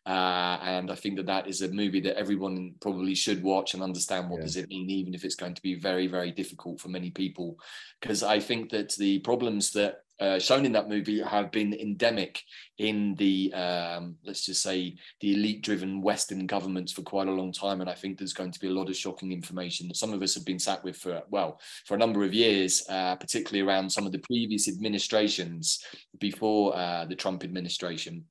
And I think that is a movie that everyone probably should watch and understand what does it mean, even if it's going to be very, very difficult for many people. Because I think that the problems that shown in that movie have been endemic in the, let's just say, the elite-driven Western governments for quite a long time. And I think there's going to be a lot of shocking information that some of us have been sat with for a number of years, particularly around some of the previous administrations before the Trump administration.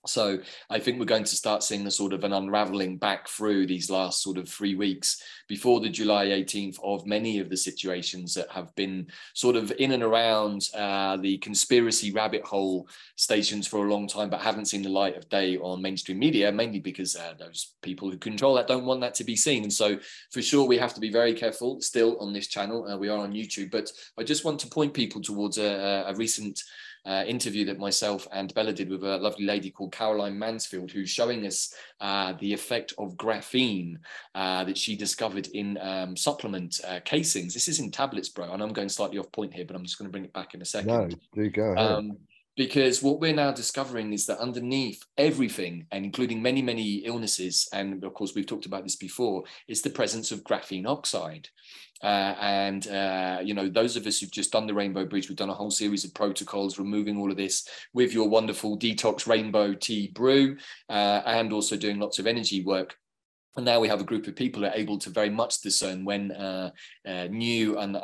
So I think we're going to start seeing a sort of an unraveling back through these last sort of 3 weeks before the July 18th of many of the situations that have been sort of in and around the conspiracy rabbit hole stations for a long time, but haven't seen the light of day on mainstream media, mainly because those people who control that don't want that to be seen. And so for sure, we have to be very careful still on this channel. We are on YouTube, but I just want to point people towards a recent interview that myself and Bella did with a lovely lady called Caroline Mansfield, who's showing us the effect of graphene that she discovered in supplement casings. This is in tablets, bro, and I'm going slightly off point here, but I'm just going to bring it back in a second. No, do go ahead. Because what we're now discovering is that underneath everything, and including many, many illnesses, and of course we've talked about this before, is the presence of graphene oxide. You know, those of us who've just done the Rainbow Bridge, we've done a whole series of protocols removing all of this with your wonderful detox rainbow tea brew, and also doing lots of energy work. And now we have a group of people who are able to very much discern when new and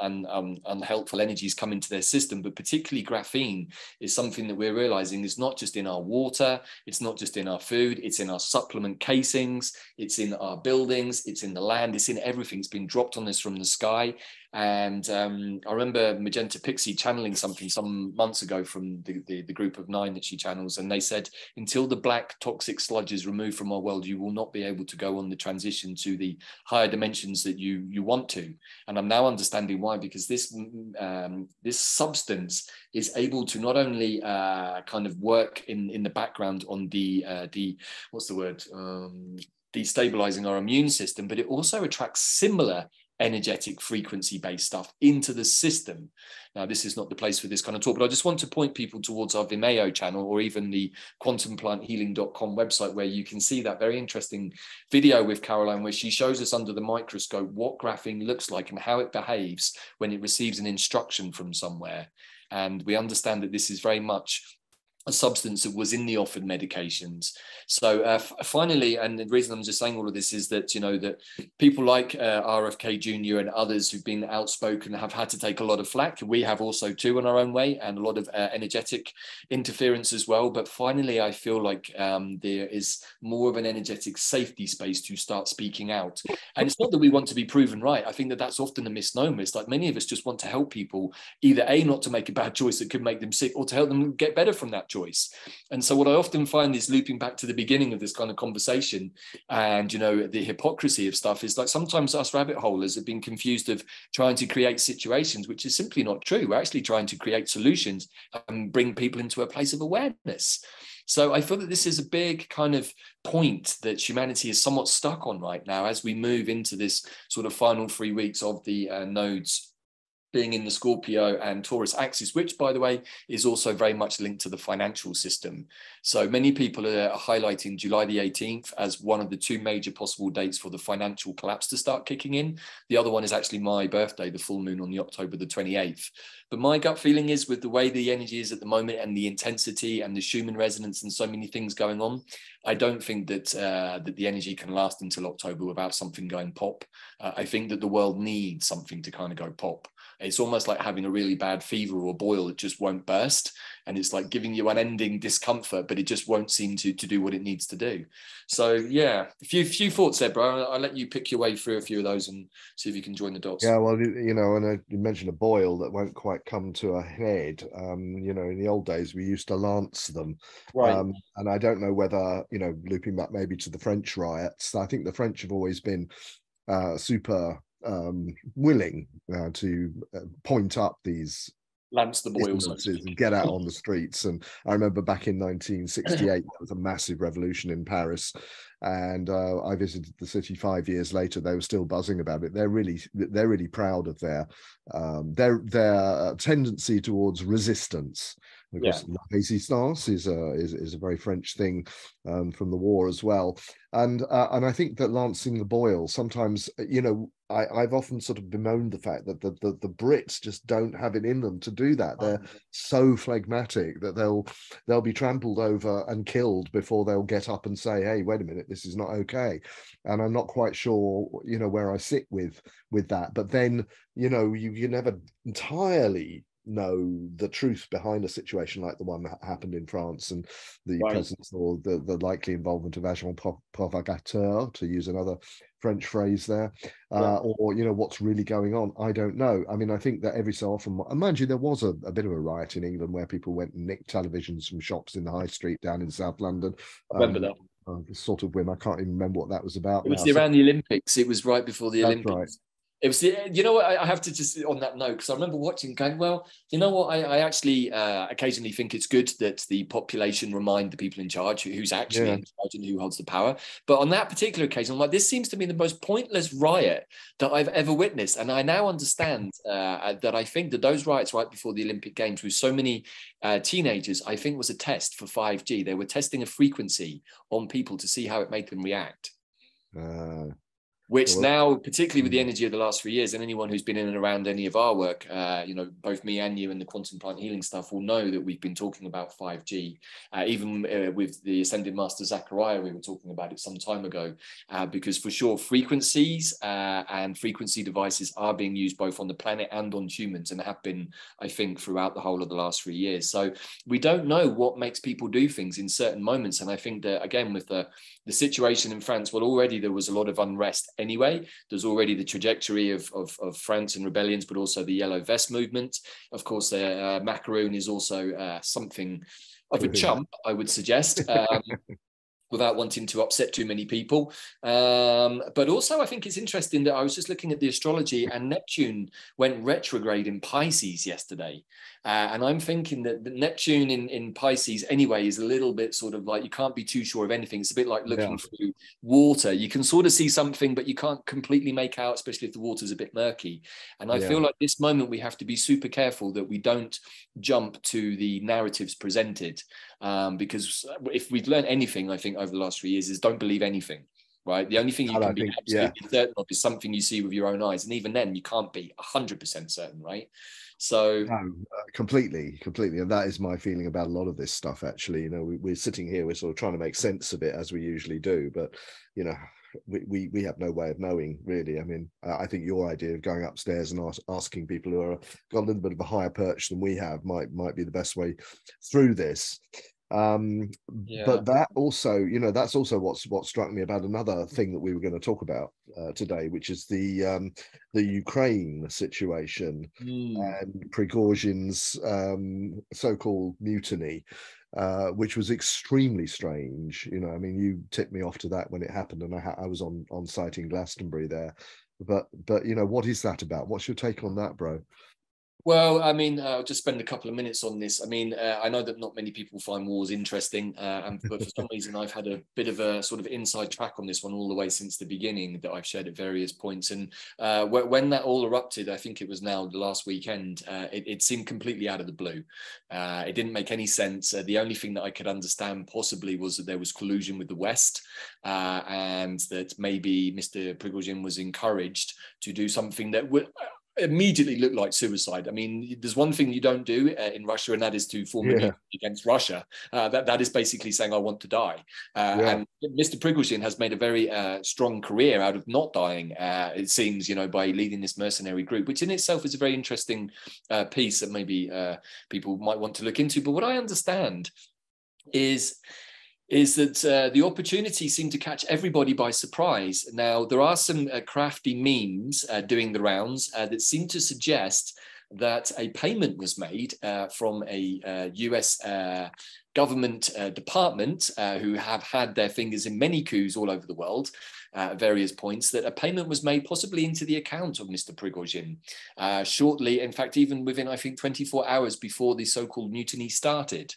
unhelpful energies come into their system. But particularly graphene is something that we're realizing is not just in our water, it's not just in our food, it's in our supplement casings, it's in our buildings, it's in the land, it's in everything. It's been dropped on us from the sky. And I remember Magenta Pixie channeling something some months ago from the group of 9 that she channels. And they said, until the black toxic sludge is removed from our world, you will not be able to go on the transition to the higher dimensions that you want to. And I'm now understanding why, because this substance is able to not only kind of work in the background on what's the word? Destabilizing our immune system, but it also attracts similar energetic frequency-based stuff into the system. Now, this is not the place for this kind of talk, but I just want to point people towards our Vimeo channel or even the quantumplанthealing.com website, where you can see that very interesting video with Caroline, where she shows us under the microscope what graphene looks like and how it behaves when it receives an instruction from somewhere. And we understand that this is very much a substance that was in the offered medications. So finally, and the reason I'm just saying all of this is that, you know, that people like RFK Jr. and others who've been outspoken have had to take a lot of flack. We have also too in our own way, and a lot of energetic interference as well. But finally, I feel like there is more of an energetic safety space to start speaking out. And it's not that we want to be proven right. I think that that's often a misnomer. It's like many of us just want to help people either A, not to make a bad choice that could make them sick, or to help them get better from that choice. And so what I often find is, looping back to the beginning of this kind of conversation and, you know, the hypocrisy of stuff, is like sometimes us rabbit holers have been confused of trying to create situations, which is simply not true. We're actually trying to create solutions and bring people into a place of awareness. So I feel that this is a big kind of point that humanity is somewhat stuck on right now as we move into this sort of final 3 weeks of the nodes being in the Scorpio and Taurus axis, which, by the way, is also very much linked to the financial system. So many people are highlighting July the 18th as one of the 2 major possible dates for the financial collapse to start kicking in. The other one is actually my birthday, the full moon on the October the 28th. But my gut feeling is, with the way the energy is at the moment and the intensity and the Schumann resonance and so many things going on, I don't think that that the energy can last until October without something going pop. I think that the world needs something to kind of go pop. It's almost like having a really bad fever or boil that just won't burst. And it's like giving you unending discomfort, but it just won't seem to do what it needs to do. So yeah, a few thoughts there, bro. I'll let you pick your way through a few of those and see if you can join the dots. Yeah, well, you know, and you mentioned a boil that won't quite come to a head. You know, in the old days, we used to lance them. Right. And I don't know whether, you know, looping back maybe to the French riots, I think the French have always been super willing to point up these Lance the boils and get out on the streets. And I remember back in 1968, there was a massive revolution in Paris, and I visited the city 5 years later. They were still buzzing about it. They're really proud of their tendency towards resistance. Of course, la résistance is a very French thing from the war as well. And I think that lancing the boil sometimes, you know, I've often sort of bemoaned the fact that the Brits just don't have it in them to do that. They're so phlegmatic that they'll be trampled over and killed before they'll get up and say, hey, wait a minute, this is not okay. And I'm not quite sure, you know, where I sit with that. But then, you know, you never entirely know the truth behind a situation like the one that happened in France, and the presence or the likely involvement of agent provocateur, to use another French phrase there, or, you know, what's really going on. I don't know. I mean, I think that every so often, mind you, there was a bit of a riot in England where people went and nicked televisions from shops in the high street down in South London. I remember that. Sort of whim. I can't even remember what that was about. It was around the Olympics. It was right before the Olympics. Right. It was, you know what, I have to just, on that note, because I remember watching going, well, you know what, I actually occasionally think it's good that the population remind the people in charge who's actually in charge and who holds the power. But on that particular occasion, I'm like, this seems to me the most pointless riot that I've ever witnessed. And I now understand that I think that those riots right before the Olympic Games with so many teenagers, I think was a test for 5G. They were testing a frequency on people to see how it made them react. Which now, particularly with the energy of the last 3 years, and anyone who's been in and around any of our work, both me and you and the quantum plant healing stuff will know that we've been talking about 5G. Even with the Ascended Master Zachariah, we were talking about it some time ago, because for sure frequencies and frequency devices are being used both on the planet and on humans, and have been, I think, throughout the whole of the last 3 years. So we don't know what makes people do things in certain moments. And I think that, again, with the situation in France, well, already there was a lot of unrest anyway. There's already the trajectory of France and rebellions, but also the Yellow Vest movement. Of course, Macaroon is also something of a chump, I would suggest. Without wanting to upset too many people. But also, I think it's interesting that I was just looking at the astrology, and Neptune went retrograde in Pisces yesterday. And I'm thinking that the Neptune in Pisces anyway is a little bit sort of like, you can't be too sure of anything. It's a bit like looking through water. You can sort of see something, but you can't completely make out, especially if the water's a bit murky. And I feel like this moment we have to be super careful that we don't jump to the narratives presented. Because if we've learned anything, I think, over the last 3 years, is don't believe anything, right? The only thing you can be absolutely certain of is something you see with your own eyes. And even then, you can't be 100% certain, right? So completely. And that is my feeling about a lot of this stuff, actually. We're sitting here, we're sort of trying to make sense of it as we usually do, but we have no way of knowing, really. I mean, I think your idea of going upstairs and asking people who are got a little bit of a higher perch than we have might be the best way through this. But that also, that's also what struck me about another thing that we were going to talk about today, which is the Ukraine situation and Prigozhin's so-called mutiny, which was extremely strange. I mean, you tipped me off to that when it happened, and I was on site in Glastonbury there. But what is that about? What's your take on that, bro? Well, I mean, I'll just spend a couple of minutes on this. I mean, I know that not many people find wars interesting, but for some reason I've had a bit of a sort of inside track on this one all the way since the beginning that I've shared at various points. And when that all erupted, I think it was now the last weekend, it seemed completely out of the blue. It didn't make any sense. The only thing that I could understand possibly was that there was collusion with the West, and that maybe Mr. Prigozhin was encouraged to do something that would immediately look like suicide. I mean, there's one thing you don't do in Russia, and that is to form a mutiny against Russia. That is basically saying, I want to die. And Mr. Prigozhin has made a very strong career out of not dying, it seems, by leading this mercenary group, which in itself is a very interesting piece that maybe people might want to look into. But what I understand is that the opportunity seemed to catch everybody by surprise. Now, there are some crafty memes doing the rounds that seem to suggest that a payment was made from a US government department who have had their fingers in many coups all over the world at various points, that a payment was made possibly into the account of Mr. Prigozhin shortly, in fact, even within, I think, 24 hours before the so-called mutiny started.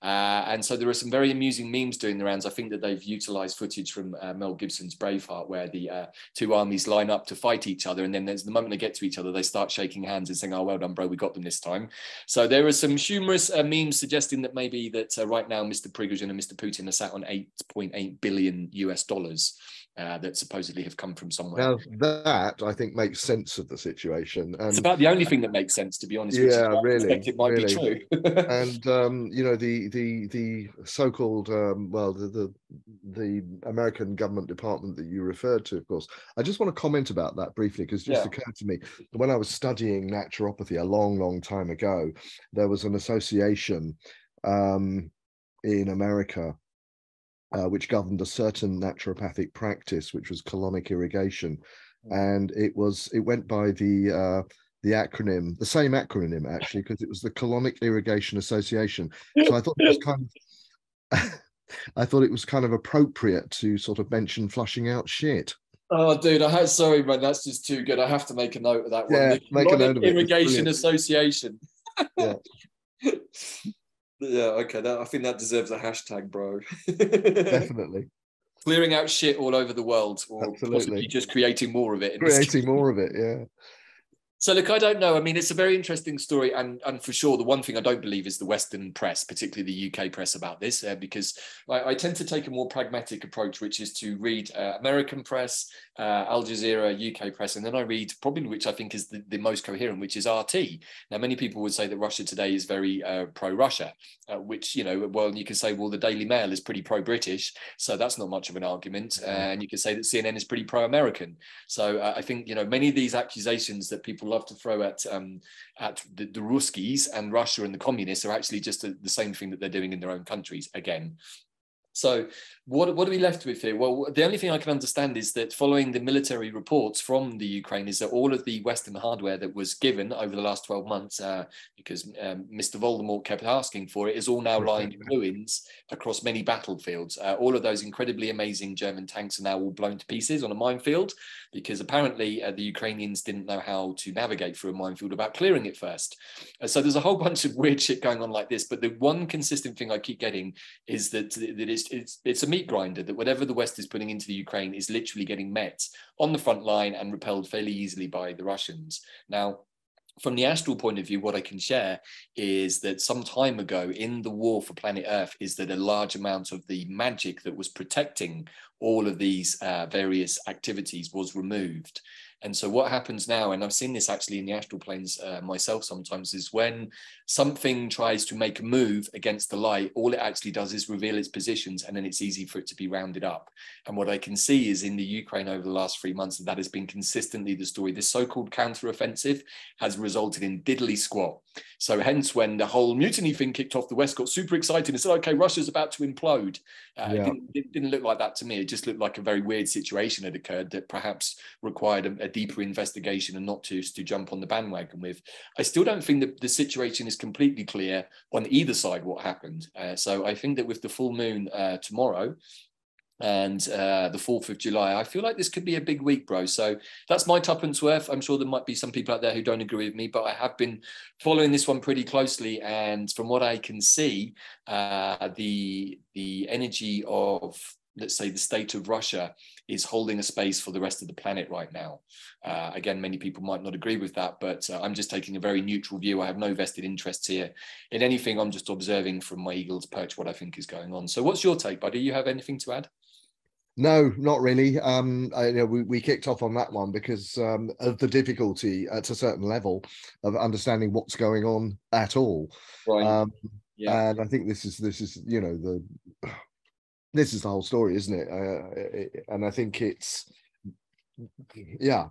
And so there are some very amusing memes doing the rounds. I think that they've utilized footage from Mel Gibson's Braveheart, where the two armies line up to fight each other. And then there's the moment they get to each other, they start shaking hands and saying, oh, well done, bro, we got them this time. So there are some humorous memes suggesting that maybe that right now Mr. Prigozhin and Mr. Putin are sat on $8.8 billion US that supposedly have come from somewhere. Now that, I think, makes sense of the situation. And it's about the only thing that makes sense, to be honest. Which is why I expect it might be true. And the so-called the American government department that you referred to, of course, I just want to comment about that briefly, because it just occurred to me when I was studying naturopathy a long time ago, there was an association in America which governed a certain naturopathic practice, which was colonic irrigation, and it went by the acronym, the same acronym actually, because it was the Colonic Irrigation Association. So I thought it was kind of appropriate to sort of mention flushing out shit. Oh, dude, sorry, man, that's just too good. I have to make a note of that one. Yeah, make a note of it. Irrigation Association. Yeah. Yeah, okay. I think that deserves a hashtag, bro. Definitely. Clearing out shit all over the world, or possibly just creating more of it. Creating more of it, yeah. So look, I don't know. I mean, it's a very interesting story, and for sure, the one thing I don't believe is the Western press, particularly the UK press, about this, because I tend to take a more pragmatic approach, which is to read American press, Al Jazeera, UK press, and then I read probably which I think is the most coherent, which is RT. Now, many people would say that Russia Today is very pro-Russia, which, you know, well, you can say, well, the Daily Mail is pretty pro-British, so that's not much of an argument, and you can say that CNN is pretty pro-American. So I think, you know, many of these accusations that people love to throw at the Ruskies and Russia and the communists are actually just the same thing that they're doing in their own countries again. So what are we left with here? Well, the only thing I can understand is that following the military reports from the Ukraine is that all of the Western hardware that was given over the last 12 months, because Mr. Voldemort kept asking for it, is all now lying in ruins across many battlefields. All of those incredibly amazing German tanks are now all blown to pieces on a minefield, because apparently the Ukrainians didn't know how to navigate through a minefield without clearing it first. So there's a whole bunch of weird shit going on like this. But the one consistent thing I keep getting is that it's a meat grinder, that whatever the West is putting into the Ukraine is literally getting met on the front line and repelled fairly easily by the Russians. Now, from the astral point of view, what I can share is that some time ago in the war for planet Earth is that a large amount of the magic that was protecting all of these various activities was removed. And so what happens now, and I've seen this actually in the astral planes myself sometimes, is when something tries to make a move against the light, all it actually does is reveal its positions, and then it's easy for it to be rounded up. And what I can see is in the Ukraine over the last 3 months, that has been consistently the story. This so-called counter-offensive has resulted in diddly squat. So hence when the whole mutiny thing kicked off, the West got super excited and said, okay, Russia's about to implode. It didn't look like that to me. It just looked like a very weird situation had occurred that perhaps required a deeper investigation and not to jump on the bandwagon with. I still don't think that the situation is completely clear on either side what happened. So I think that with the full moon tomorrow, and the 4th of July, I feel like this could be a big week, bro. So that's my tuppence worth. I'm sure there might be some people out there who don't agree with me, but I have been following this one pretty closely. And from what I can see, the energy of, let's say, the state of Russia is holding a space for the rest of the planet right now. Again, many people might not agree with that, but I'm just taking a very neutral view. I have no vested interests here in anything. I'm just observing from my eagle's perch what I think is going on. So what's your take, buddy? You have anything to add? No, not really. We kicked off on that one because of the difficulty at a certain level of understanding what's going on at all. Right. And I think this is the whole story, isn't it? And I think it's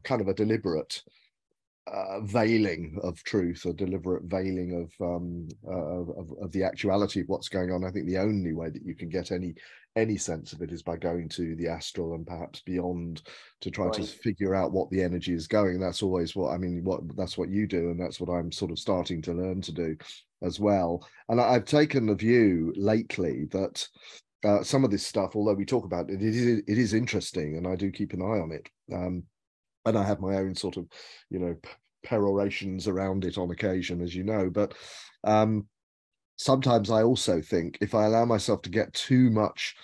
kind of a deliberate veiling of truth, a deliberate veiling of the actuality of what's going on. I think the only way that you can get any sense of it is by going to the astral and perhaps beyond to try to figure out what the energy is going. That's always that's what you do, and that's what I'm sort of starting to learn to do as well. And I've taken the view lately that some of this stuff, although we talk about it, it is interesting, and I do keep an eye on it. And I have my own sort of, perorations around it on occasion, as you know. But sometimes I also think if I allow myself to get too much,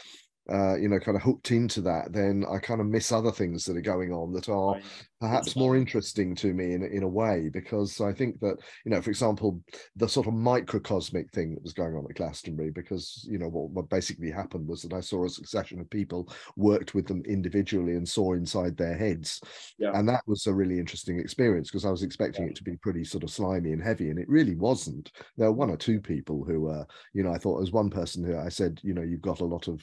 kind of hooked into that, then I kind of miss other things that are going on that are perhaps more interesting to me in a way, because I think that, for example, the sort of microcosmic thing that was going on at Glastonbury, because, what basically happened was that I saw a succession of people, worked with them individually and saw inside their heads. Yeah. And that was a really interesting experience, because I was expecting it to be pretty sort of slimy and heavy, and it really wasn't. There were one or two people who were, I thought there was one person who I said, you've got a lot of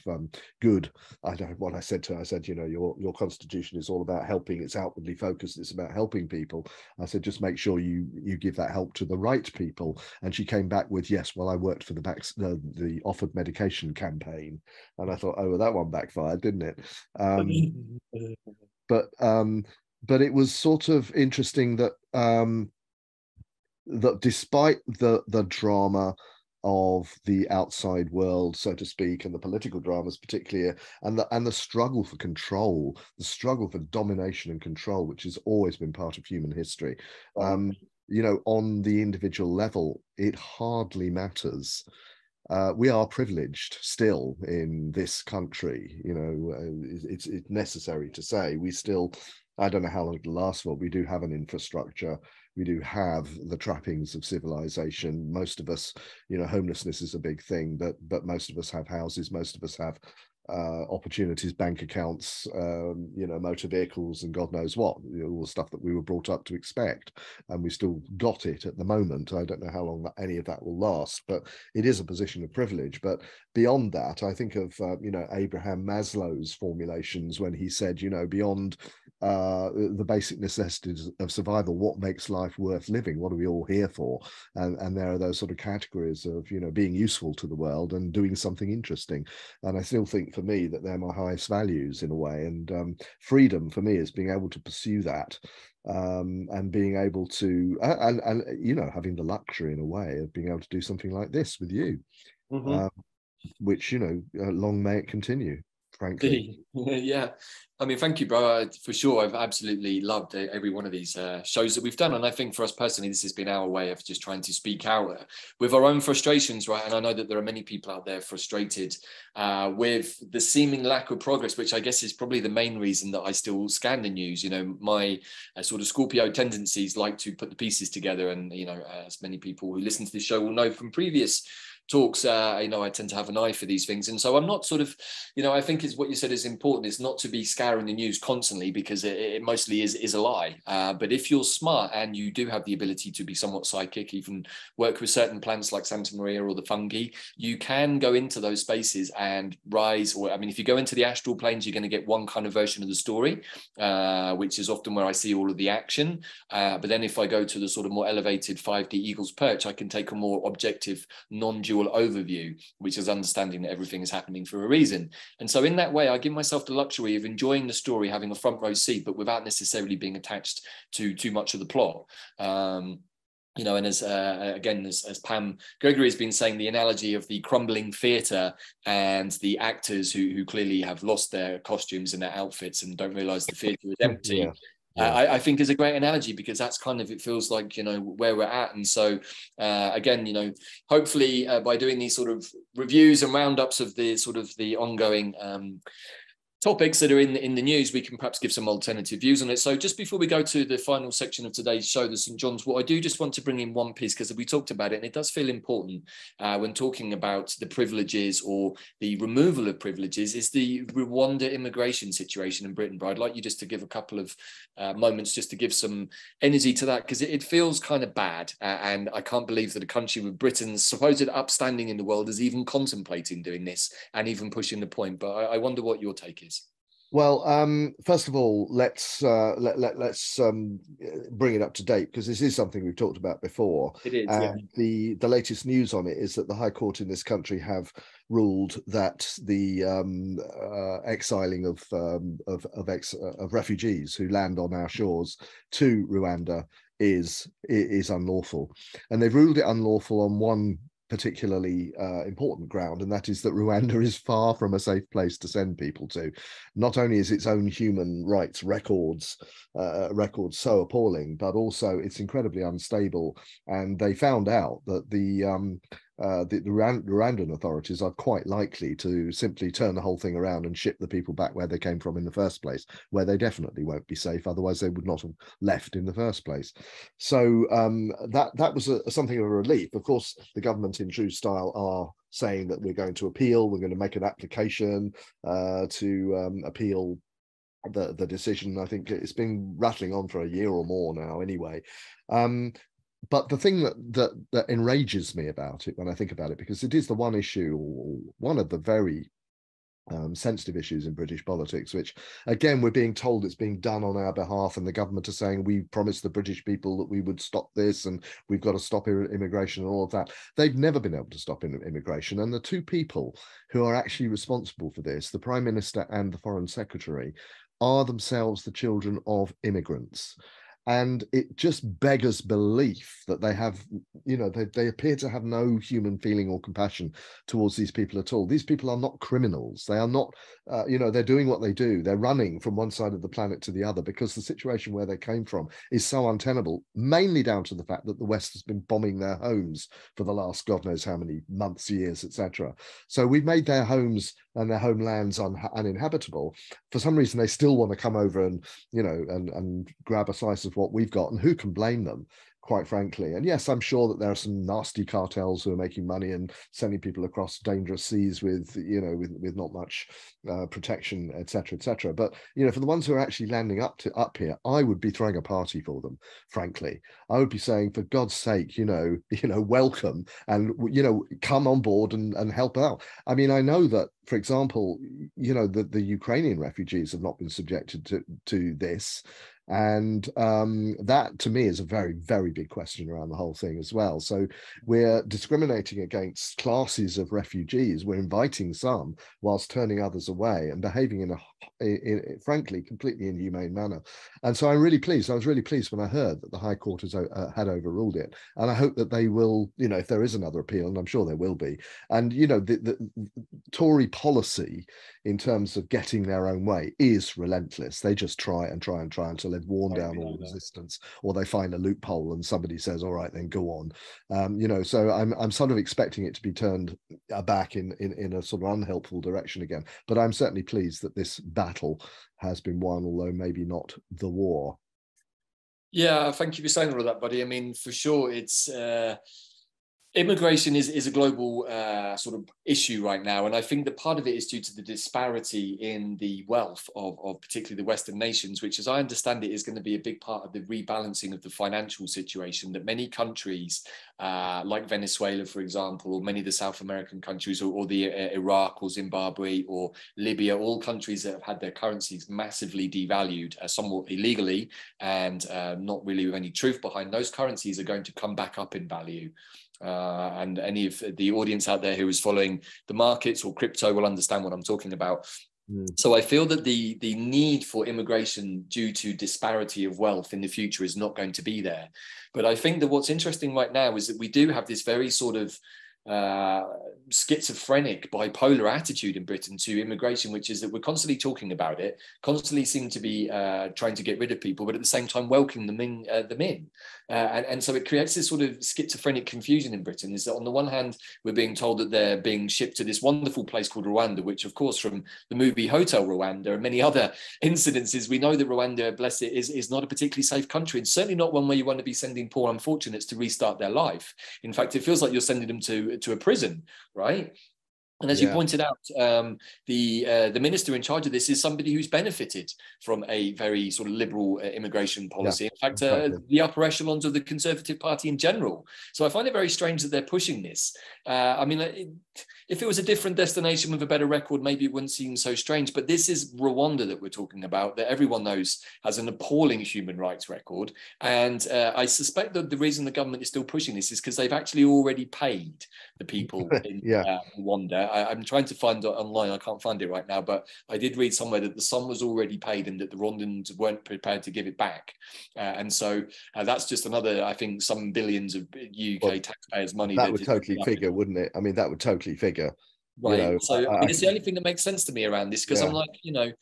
good. I don't know what I said to her. I said, your constitution is all about helping. It's outwardly focused. It's about helping people. I said, just make sure you give that help to the right people. And she came back with, yes, well, I worked for the offered medication campaign. And I thought, oh, well, that one backfired, didn't it? But it was sort of interesting that that despite the drama of the outside world, so to speak, and the political dramas particularly, and the struggle for control, the struggle for domination and control, which has always been part of human history, on the individual level, it hardly matters. We are privileged still in this country. It's necessary to say we still, I don't know how long it'll last for. We do have an infrastructure. we do have the trappings of civilization. Most of us, you know, homelessness is a big thing, but most of us have houses, most of us have opportunities, bank accounts, you know, motor vehicles, and God knows what, you know, all the stuff that we were brought up to expect, and we still got it at the moment. I don't know how long any of that will last, but it is a position of privilege. But beyond that, I think of you know, Abraham Maslow's formulations when he said, you know, beyond the basic necessities of survival, what makes life worth living? What are we all here for? And there are those sort of categories of, you know, being useful to the world and doing something interesting. And I still think, for me, that they're my highest values in a way. And freedom for me is being able to pursue that, and being able to, and you know, having the luxury in a way of being able to do something like this with you, which, you know, long may it continue, frankly. Yeah, I mean, thank you, bro. For sure, I've absolutely loved every one of these shows that we've done, and I think for us personally, this has been our way of just trying to speak out with our own frustrations, right? And I know that there are many people out there frustrated with the seeming lack of progress, which I guess is probably the main reason that I still scan the news. You know, my sort of Scorpio tendencies like to put the pieces together, and you know, as many people who listen to this show will know from previous talks, you know, I tend to have an eye for these things. And so I'm not sort of, you know, I think is what you said is important, is not to be scouring the news constantly, because it mostly is a lie. But if you're smart and you do have the ability to be somewhat psychic, even work with certain plants like Santa Maria or the fungi, you can go into those spaces and rise. Or, I mean, if you go into the astral planes, you're going to get one kind of version of the story, which is often where I see all of the action. But then if I go to the sort of more elevated 5D Eagle's Perch, I can take a more objective, non-dual overview, which is understanding that everything is happening for a reason. And so in that way, I give myself the luxury of enjoying the story, having a front row seat, but without necessarily being attached to too much of the plot. You know, and as again, as Pam Gregory has been saying, the analogy of the crumbling theatre and the actors who clearly have lost their costumes and their outfits and don't realise the theatre is empty. Yeah. Yeah. I think is a great analogy, because that's kind of, it feels like, you know, where we're at. And so again, you know, hopefully by doing these sort of reviews and roundups of the sort of the ongoing topics that are in the news, we can perhaps give some alternative views on it. So just before we go to the final section of today's show, the St. John's, what I do just want to bring in one piece, because we talked about it, and it does feel important when talking about the privileges or the removal of privileges, is the Rwanda immigration situation in Britain. But I'd like you just to give a couple of moments just to give some energy to that, because it feels kind of bad. And I can't believe that a country with Britain's supposed upstanding in the world is even contemplating doing this and even pushing the point. But I wonder what your take is. Well, first of all, let's bring it up to date, because this is something we've talked about before. It is, and yeah. The latest news on it is that the High Court in this country have ruled that the exiling of refugees who land on our shores to Rwanda is unlawful, and they've ruled it unlawful on one particularly important ground, and that is that Rwanda is far from a safe place to send people to. Not only is its own human rights records so appalling, but also it's incredibly unstable. And they found out that the Rwandan authorities are quite likely to simply turn the whole thing around and ship the people back where they came from in the first place, where they definitely won't be safe. Otherwise, they would not have left in the first place. So that was something of a relief. Of course, the government, in true style, are saying that we're going to appeal. We're going to make an application to appeal the decision. I think it's been rattling on for a year or more now anyway. But the thing that enrages me about it when I think about it, because it is the one issue, or one of the very sensitive issues in British politics, which again, we're being told it's being done on our behalf, and the government are saying we promised the British people that we would stop this, and we've got to stop immigration and all of that. They've never been able to stop immigration, and the two people who are actually responsible for this, the Prime Minister and the Foreign Secretary, are themselves the children of immigrants. And it just beggars belief that they have, you know, they appear to have no human feeling or compassion towards these people at all. These people are not criminals. They are not, you know, they're doing what they do. They're running from one side of the planet to the other because the situation where they came from is so untenable, mainly down to the fact that the West has been bombing their homes for the last God knows how many months, years, etc. So we've made their homes and their homelands uninhabitable. For some reason, they still want to come over and, you know, and grab a slice of of what we've got, and who can blame them, quite frankly. And yes, I'm sure that there are some nasty cartels who are making money and sending people across dangerous seas with, you know, with not much protection, etc., etc. But, you know, for the ones who are actually landing up here, I would be throwing a party for them. Frankly, I would be saying, for God's sake, you know, welcome, and, you know, come on board and help out. I mean, I know that, for example, you know, the Ukrainian refugees have not been subjected to this. And that to me is a very, very big question around the whole thing as well. So we're discriminating against classes of refugees. We're inviting some whilst turning others away and behaving in a frankly completely inhumane manner. And so I'm really pleased. I was really pleased when I heard that the High Court had overruled it. And I hope that they will, you know, if there is another appeal, and I'm sure there will be. And, you know, the Tory policy in terms of getting their own way is relentless. They just try until they've worn down all resistance, or they find a loophole and somebody says, all right, then go on. You know, so I'm sort of expecting it to be turned back in a sort of unhelpful direction again. But I'm certainly pleased that this battle has been won, although maybe not the war. Yeah, thank you for saying all of that, buddy. I mean, for sure, it's immigration is a global sort of issue right now. And I think that part of it is due to the disparity in the wealth of particularly the Western nations, which, as I understand it, is going to be a big part of the rebalancing of the financial situation, that many countries like Venezuela, for example, or many of the South American countries, or the Iraq or Zimbabwe or Libya, all countries that have had their currencies massively devalued, somewhat illegally, and not really with any truth behind, those currencies are going to come back up in value. And any of the audience out there who is following the markets or crypto will understand what I'm talking about. So I feel that the need for immigration due to disparity of wealth in the future is not going to be there. But I think that what's interesting right now is that we do have this very sort of schizophrenic, bipolar attitude in Britain to immigration, which is that we're constantly talking about it, constantly seem to be trying to get rid of people, but at the same time welcoming them in. And so it creates this sort of schizophrenic confusion in Britain, is that on the one hand, we're being told that they're being shipped to this wonderful place called Rwanda, which of course from the movie Hotel Rwanda and many other incidences, we know that Rwanda, bless it, is not a particularly safe country, and certainly not one where you want to be sending poor unfortunates to restart their life. In fact, it feels like you're sending them to a prison, right? And as you pointed out, the minister in charge of this is somebody who's benefited from a very sort of liberal immigration policy. In fact, the upper echelons of the Conservative Party in general. So I find it very strange that they're pushing this. I mean, if it was a different destination with a better record, maybe it wouldn't seem so strange. But this is Rwanda that we're talking about, that everyone knows has an appalling human rights record. And I suspect that the reason the government is still pushing this is because they've actually already paid the people in Rwanda. I'm trying to find it online. I can't find it right now, but I did read somewhere that the sum was already paid and that the Rwandans weren't prepared to give it back. And so that's just another, I think, some billions of UK taxpayers' money. That would totally figure, wouldn't it? I mean, that would totally figure. Right. You know, so I mean, it's the only thing that makes sense to me around this, because I'm like, you know,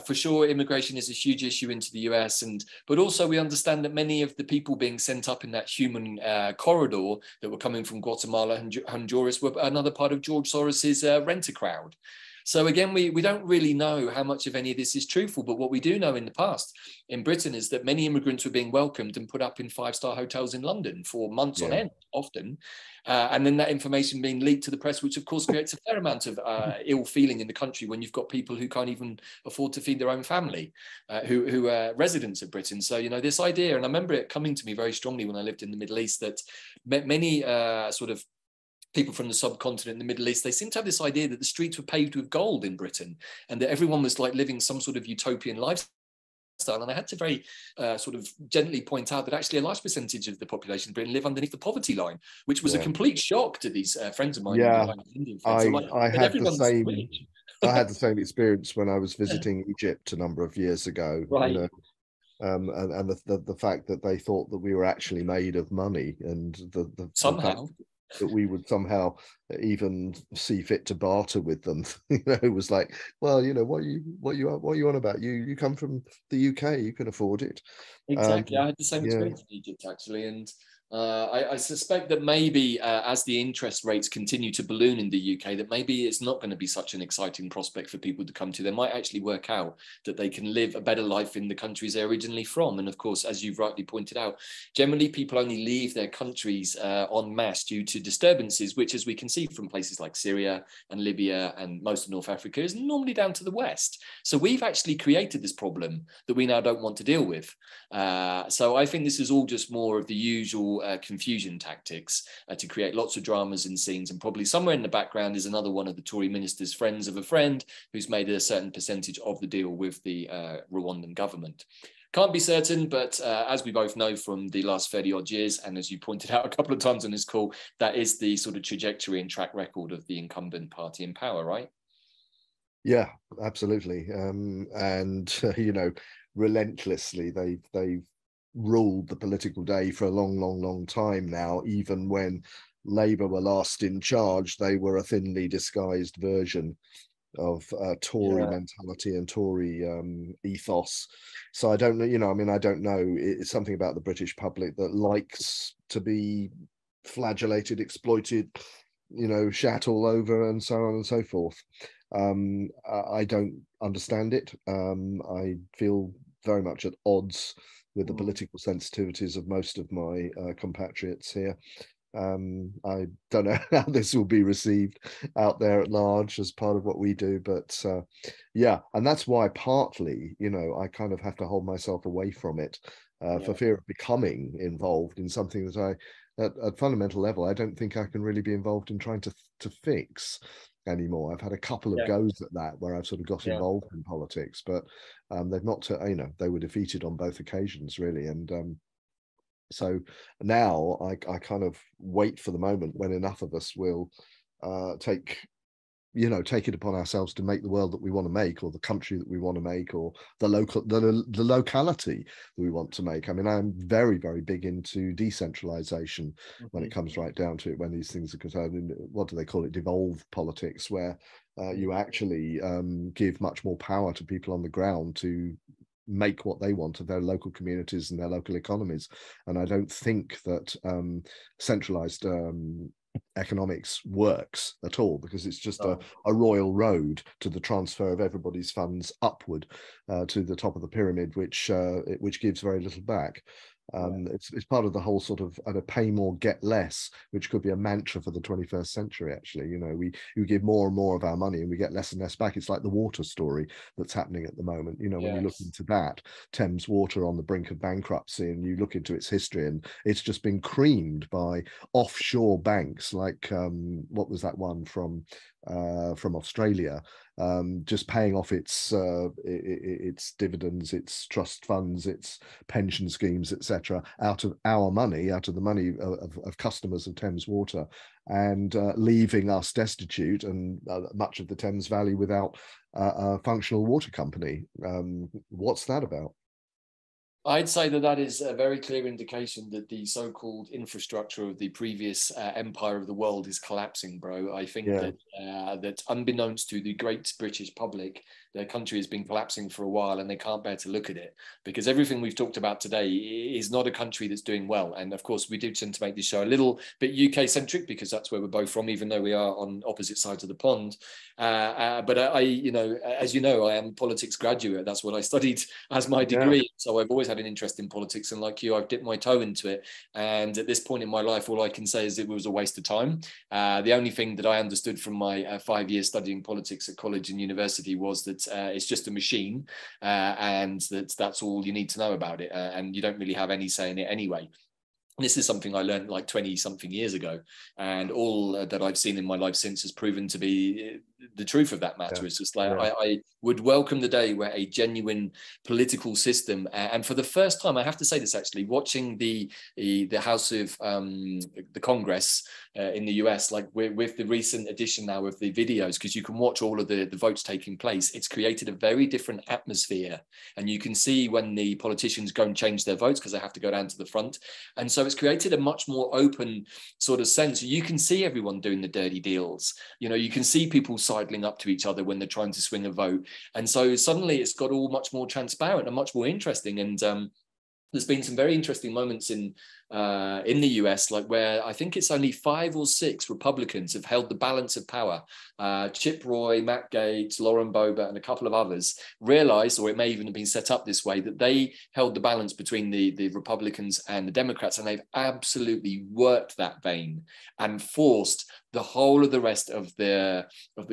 for sure, immigration is a huge issue into the US, but also we understand that many of the people being sent up in that human corridor that were coming from Guatemala and Honduras were another part of George Soros's renter crowd. So again, we don't really know how much of any of this is truthful, but what we do know in the past in Britain is that many immigrants were being welcomed and put up in five-star hotels in London for months on end, often. And then that information being leaked to the press, which of course creates a fair amount of ill feeling in the country when you've got people who can't even afford to feed their own family, who are residents of Britain. So, you know, this idea, and I remember it coming to me very strongly when I lived in the Middle East, that many sort of people from the subcontinent in the Middle East, they seem to have this idea that the streets were paved with gold in Britain and that everyone was like living some sort of utopian lifestyle. And I had to very sort of gently point out that actually a large percentage of the population in Britain live underneath the poverty line, which was a complete shock to these friends of mine. I had the same experience when I was visiting Egypt a number of years ago. Right. You know, and the fact that they thought that we were actually made of money, and the somehow that we would somehow even see fit to barter with them. You know, it was like, well, you know, what you on about? You come from the UK, you can afford it. Exactly. I had the same experience in Egypt, actually, and I suspect that maybe as the interest rates continue to balloon in the UK, that maybe it's not going to be such an exciting prospect for people to come to. They might actually work out that they can live a better life in the countries they're originally from. And of course, as you've rightly pointed out, generally people only leave their countries en masse due to disturbances, which, as we can see from places like Syria and Libya and most of North Africa, is normally down to the West. So we've actually created this problem that we now don't want to deal with. So I think this is all just more of the usual confusion tactics to create lots of dramas and scenes, and probably somewhere in the background is another one of the Tory ministers' friends of a friend who's made a certain percentage of the deal with the Rwandan government. Can't be certain, but as we both know from the last 30 odd years, and as you pointed out a couple of times on this call, that is the sort of trajectory and track record of the incumbent party in power, right? Yeah, absolutely. And you know, relentlessly they've ruled the political day for a long time now. Even when Labour were last in charge, they were a thinly disguised version of Tory mentality and Tory ethos. So I don't know, you know, I mean, I don't know. It's something about the British public that likes to be flagellated, exploited, you know, shat all over and so on and so forth. I don't understand it. I feel very much at odds with the political sensitivities of most of my compatriots here. I don't know how this will be received out there at large as part of what we do, but yeah, and that's why partly, you know, I kind of have to hold myself away from it for fear of becoming involved in something that at fundamental level, I don't think I can really be involved in trying to fix anymore. I've had a couple of goes at that where I've sort of got involved in politics, but they've not, you know, they were defeated on both occasions really. And so now I kind of wait for the moment when enough of us will take it upon ourselves to make the world that we want to make, or the country that we want to make, or the locality that we want to make. I mean, I'm very big into decentralization when it comes right down to it, when these things are concerned. What do they call it? Devolved politics, where you actually give much more power to people on the ground to make what they want of their local communities and their local economies. And I don't think that centralized economics works at all, because it's just a royal road to the transfer of everybody's funds upward to the top of the pyramid, which gives very little back. It's part of the whole sort of pay more, get less, which could be a mantra for the 21st century. Actually, you know, we give more and more of our money and we get less and less back. It's like the water story that's happening at the moment. You know, when you look into that, Thames Water on the brink of bankruptcy, and you look into its history, and it's just been creamed by offshore banks like what was that one from Australia, just paying off its dividends, its trust funds, its pension schemes, etc., out of our money, out of the money of customers of Thames Water, and leaving us destitute and much of the Thames Valley without a functional water company. What's that about? I'd say that is a very clear indication that the so-called infrastructure of the previous empire of the world is collapsing, bro. I think that unbeknownst to the great British public, their country has been collapsing for a while, and they can't bear to look at it, because everything we've talked about today is not a country that's doing well. And of course, we do tend to make this show a little bit UK-centric because that's where we're both from, even though we are on opposite sides of the pond. But I, you know, as you know, I am a politics graduate. That's what I studied as my degree. So I've always had an interest in politics, and like you, I've dipped my toe into it. And at this point in my life, all I can say is it was a waste of time. The only thing that I understood from my 5 years studying politics at college and university was that it's just a machine, and that's all you need to know about it, and you don't really have any say in it anyway. This is something I learned like 20 something years ago, and all that I've seen in my life since has proven to be the truth of that matter. It's just like I would welcome the day where a genuine political system, and for the first time, I have to say this actually, watching the House of the Congress in the US, like with the recent addition now of the videos, because you can watch all of the votes taking place, it's created a very different atmosphere, and you can see when the politicians go and change their votes because they have to go down to the front, and so it's created a much more open sort of sense. You can see everyone doing the dirty deals. You know, you can see people sidling up to each other when they're trying to swing a vote. And so suddenly it's got all much more transparent and much more interesting. And there's been some very interesting moments in in the US, like where I think it's only 5 or 6 Republicans have held the balance of power. Chip Roy, Matt Gaetz, Lauren Boebert, and a couple of others realized, or it may even have been set up this way, that they held the balance between the Republicans and the Democrats, and they've absolutely worked that vein and forced the whole of the rest of the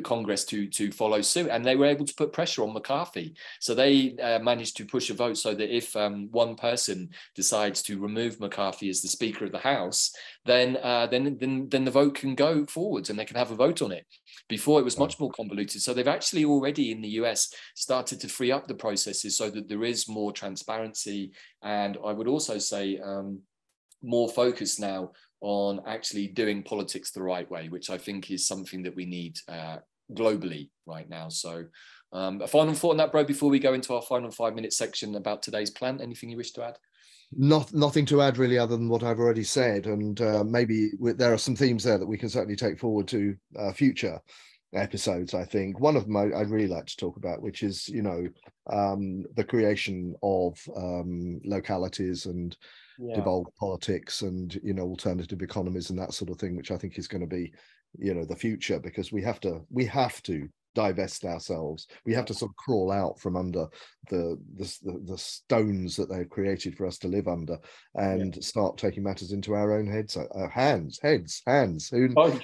Congress to follow suit, and they were able to put pressure on McCarthy. So they managed to push a vote so that if one person decides to remove McCarthy as the Speaker of the House, then the vote can go forwards and they can have a vote on it. Before, it was much more convoluted. So they've actually already in the US started to free up the processes so that there is more transparency, and I would also say more focus now on actually doing politics the right way, which I think is something that we need globally right now. So a final thought on that, bro, before we go into our final 5-minute section about today's plan. Anything you wish to add? Nothing to add really, other than what I've already said, and maybe there are some themes there that we can certainly take forward to future episodes. I think one of them I'd really like to talk about, which is the creation of localities and devolved politics and alternative economies and that sort of thing, which I think is going to be the future, because we have to divest ourselves. We have to sort of crawl out from under the stones that they've created for us to live under, and start taking matters into our own heads, hands. Both.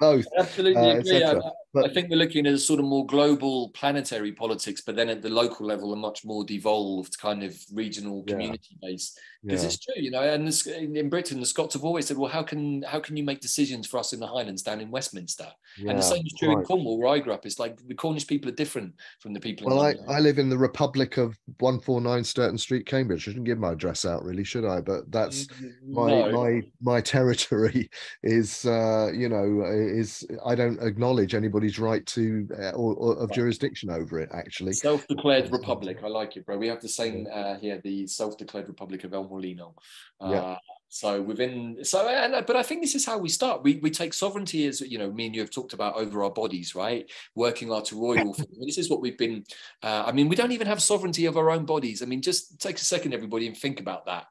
Both. Absolutely agree. I think we're looking at a sort of more global planetary politics, but then at the local level, a much more devolved kind of regional community base. Because it's true, and in Britain, the Scots have always said, well, how can you make decisions for us in the Highlands down in Westminster? And the same is true in Cornwall, where I grew up. It's like the Cornish people are different from the people in London. I live in the Republic of 149 Sturton Street, Cambridge. I shouldn't give my address out, really, should I? But that's my territory is, is I don't acknowledge anybody's right to or of jurisdiction over it, actually. Self-declared republic. I like it, bro. We have the same here, the self-declared Republic of El Molino. But I think this is how we start. We take sovereignty, as me and you have talked about, over our bodies, right? Working our toroidal. This is what we've been. We don't even have sovereignty of our own bodies. Just take a second, everybody, and think about that.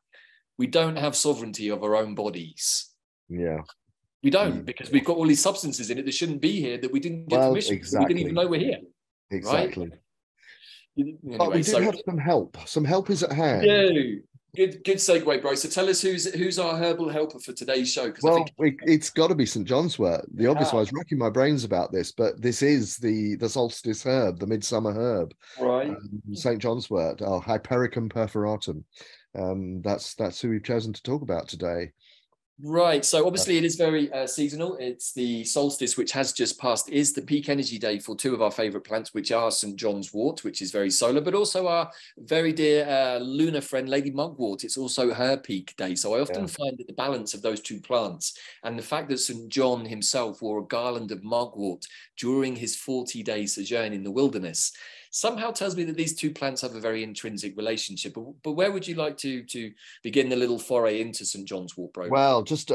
We don't have sovereignty of our own bodies. Yeah. We don't, because we've got all these substances in it that shouldn't be here, that we didn't get permission. We didn't even know we're here. Exactly. Right? Anyway, but we do have some help. Some help is at hand. Yeah. Good segue, bro. So tell us who's our herbal helper for today's show. Well, it's got to be St. John's Wort. The obvious one. I was racking my brains about this, but this is the solstice herb, the midsummer herb. Right. St. John's Wort, Hypericum perforatum. That's who we've chosen to talk about today. Right. So obviously it is very seasonal. It's the solstice, which has just passed, is the peak energy day for two of our favorite plants, which are St. John's Wort, which is very solar, but also our very dear lunar friend, Lady Mugwort. It's also her peak day. So I often find that the balance of those two plants and the fact that St. John himself wore a garland of mugwort during his 40-day sojourn in the wilderness somehow tells me that these two plants have a very intrinsic relationship. But where would you like to begin the little foray into St. John's Wort, bro? Well, just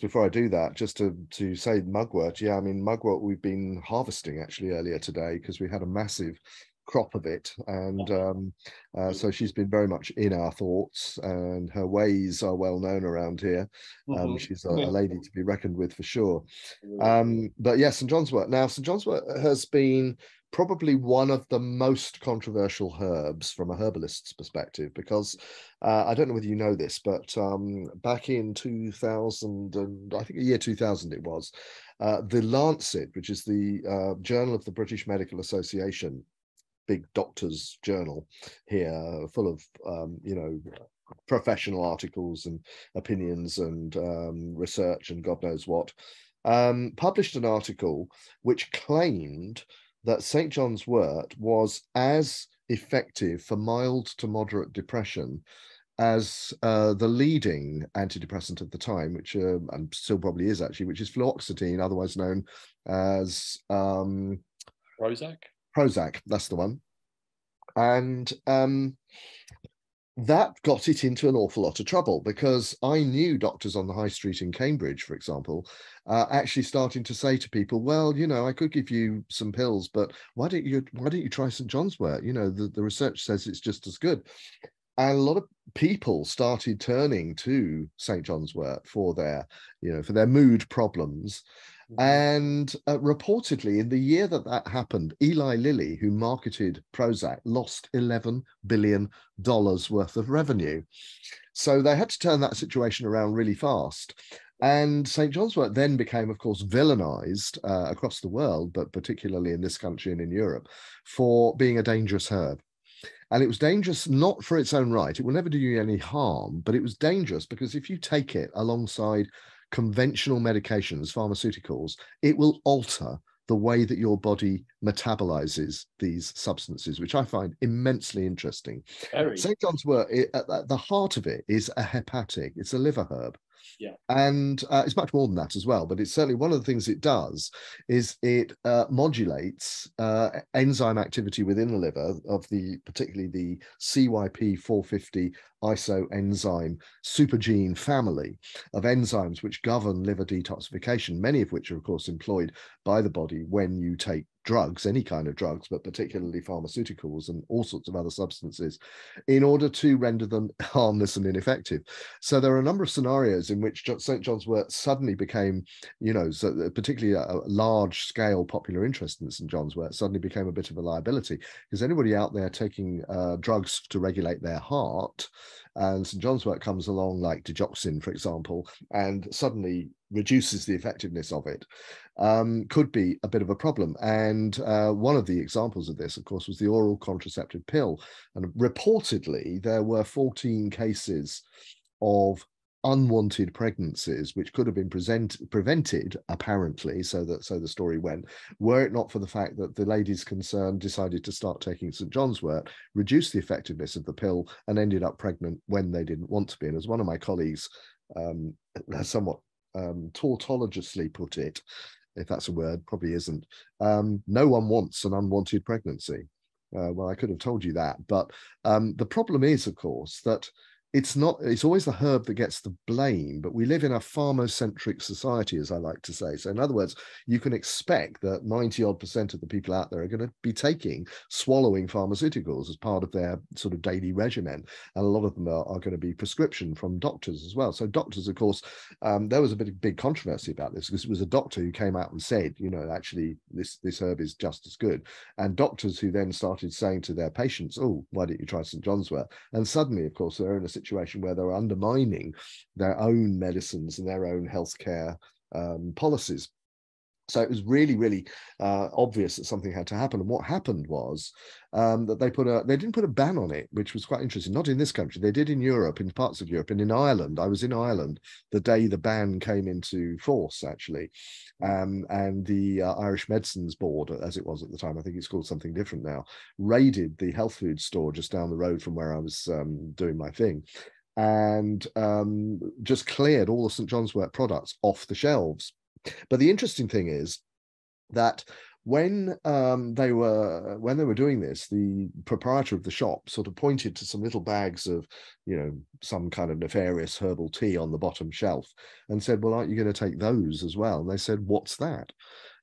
before I do that, just to say mugwort. Yeah, mugwort we've been harvesting actually earlier today, because we had a massive crop of it, and so she's been very much in our thoughts, and her ways are well known around here. She's a lady to be reckoned with for sure. But yes, St. John's Wort. Now, St. John's Wort has been probably one of the most controversial herbs from a herbalist's perspective, because I don't know whether you know this, but back in 2000, and I think the year 2000 it was, the Lancet, which is the journal of the British Medical Association, big doctor's journal here, full of professional articles and opinions and research and God knows what, published an article which claimed that St. John's Wort was as effective for mild to moderate depression as the leading antidepressant of the time, which and still probably is actually, which is fluoxetine, otherwise known as Prozac. That's the one. And that got it into an awful lot of trouble, because I knew doctors on the high street in Cambridge, for example, actually starting to say to people, well, I could give you some pills, but why don't you try St. John's Wort? The research says it's just as good. And a lot of people started turning to St. John's Wort for their, for their mood problems. And reportedly, in the year that happened, Eli Lilly, who marketed Prozac, lost $11 billion worth of revenue. So they had to turn that situation around really fast. And St. John's Wort then became, of course, villainized across the world, but particularly in this country and in Europe, for being a dangerous herb. And it was dangerous not for its own right. It will never do you any harm, but it was dangerous because if you take it alongside conventional medications, pharmaceuticals, it will alter the way that your body metabolizes these substances, which I find immensely interesting. St. John's Wort, at the heart of it, is a hepatic. It's a liver herb. Yeah. And it's much more than that as well, but it's certainly one of the things it does is it modulates enzyme activity within the liver of particularly the CYP450 isoenzyme supergene family of enzymes which govern liver detoxification, many of which are, of course, employed by the body when you take drugs, any kind of drugs, but particularly pharmaceuticals and all sorts of other substances, in order to render them harmless and ineffective. So there are a number of scenarios in which St. John's Wort suddenly became, so particularly a large-scale popular interest in St. John's Wort suddenly became a bit of a liability, because anybody out there taking drugs to regulate their heart, and St. John's Wort comes along, like digoxin, for example, and suddenly reduces the effectiveness of it, could be a bit of a problem. And one of the examples of this, of course, was the oral contraceptive pill. And reportedly, there were 14 cases of unwanted pregnancies which could have been prevented, apparently, so the story went, were it not for the fact that the ladies concerned decided to start taking St. John's Wort, reduced the effectiveness of the pill, and ended up pregnant when they didn't want to be. And as one of my colleagues somewhat tautologously put it, if that's a word, probably isn't, no one wants an unwanted pregnancy. Well, I could have told you that, but the problem is, of course, that it's always the herb that gets the blame, but we live in a pharmacentric society, as I like to say. So in other words, you can expect that 90% of the people out there are going to be swallowing pharmaceuticals as part of their sort of daily regimen. And a lot of them are going to be prescription from doctors as well. So doctors, of course, there was a big controversy about this, because it was a doctor who came out and said, actually, this herb is just as good. And doctors who then started saying to their patients, oh, why don't you try St. John's Wort? And suddenly, of course, they're in a situation where they're undermining their own medicines and their own healthcare policies. So it was really obvious that something had to happen. And what happened was that they didn't put a ban on it, which was quite interesting. Not in this country. They did in Europe, in parts of Europe, and in Ireland. I was in Ireland the day the ban came into force, actually. And the Irish Medicines Board, as it was at the time, I think it's called something different now, raided the health food store just down the road from where I was doing my thing, and just cleared all the St. John's Wort products off the shelves. But the interesting thing is that when they were doing this, the proprietor of the shop sort of pointed to some little bags of, some kind of nefarious herbal tea on the bottom shelf and said, well, aren't you going to take those as well? And they said, what's that?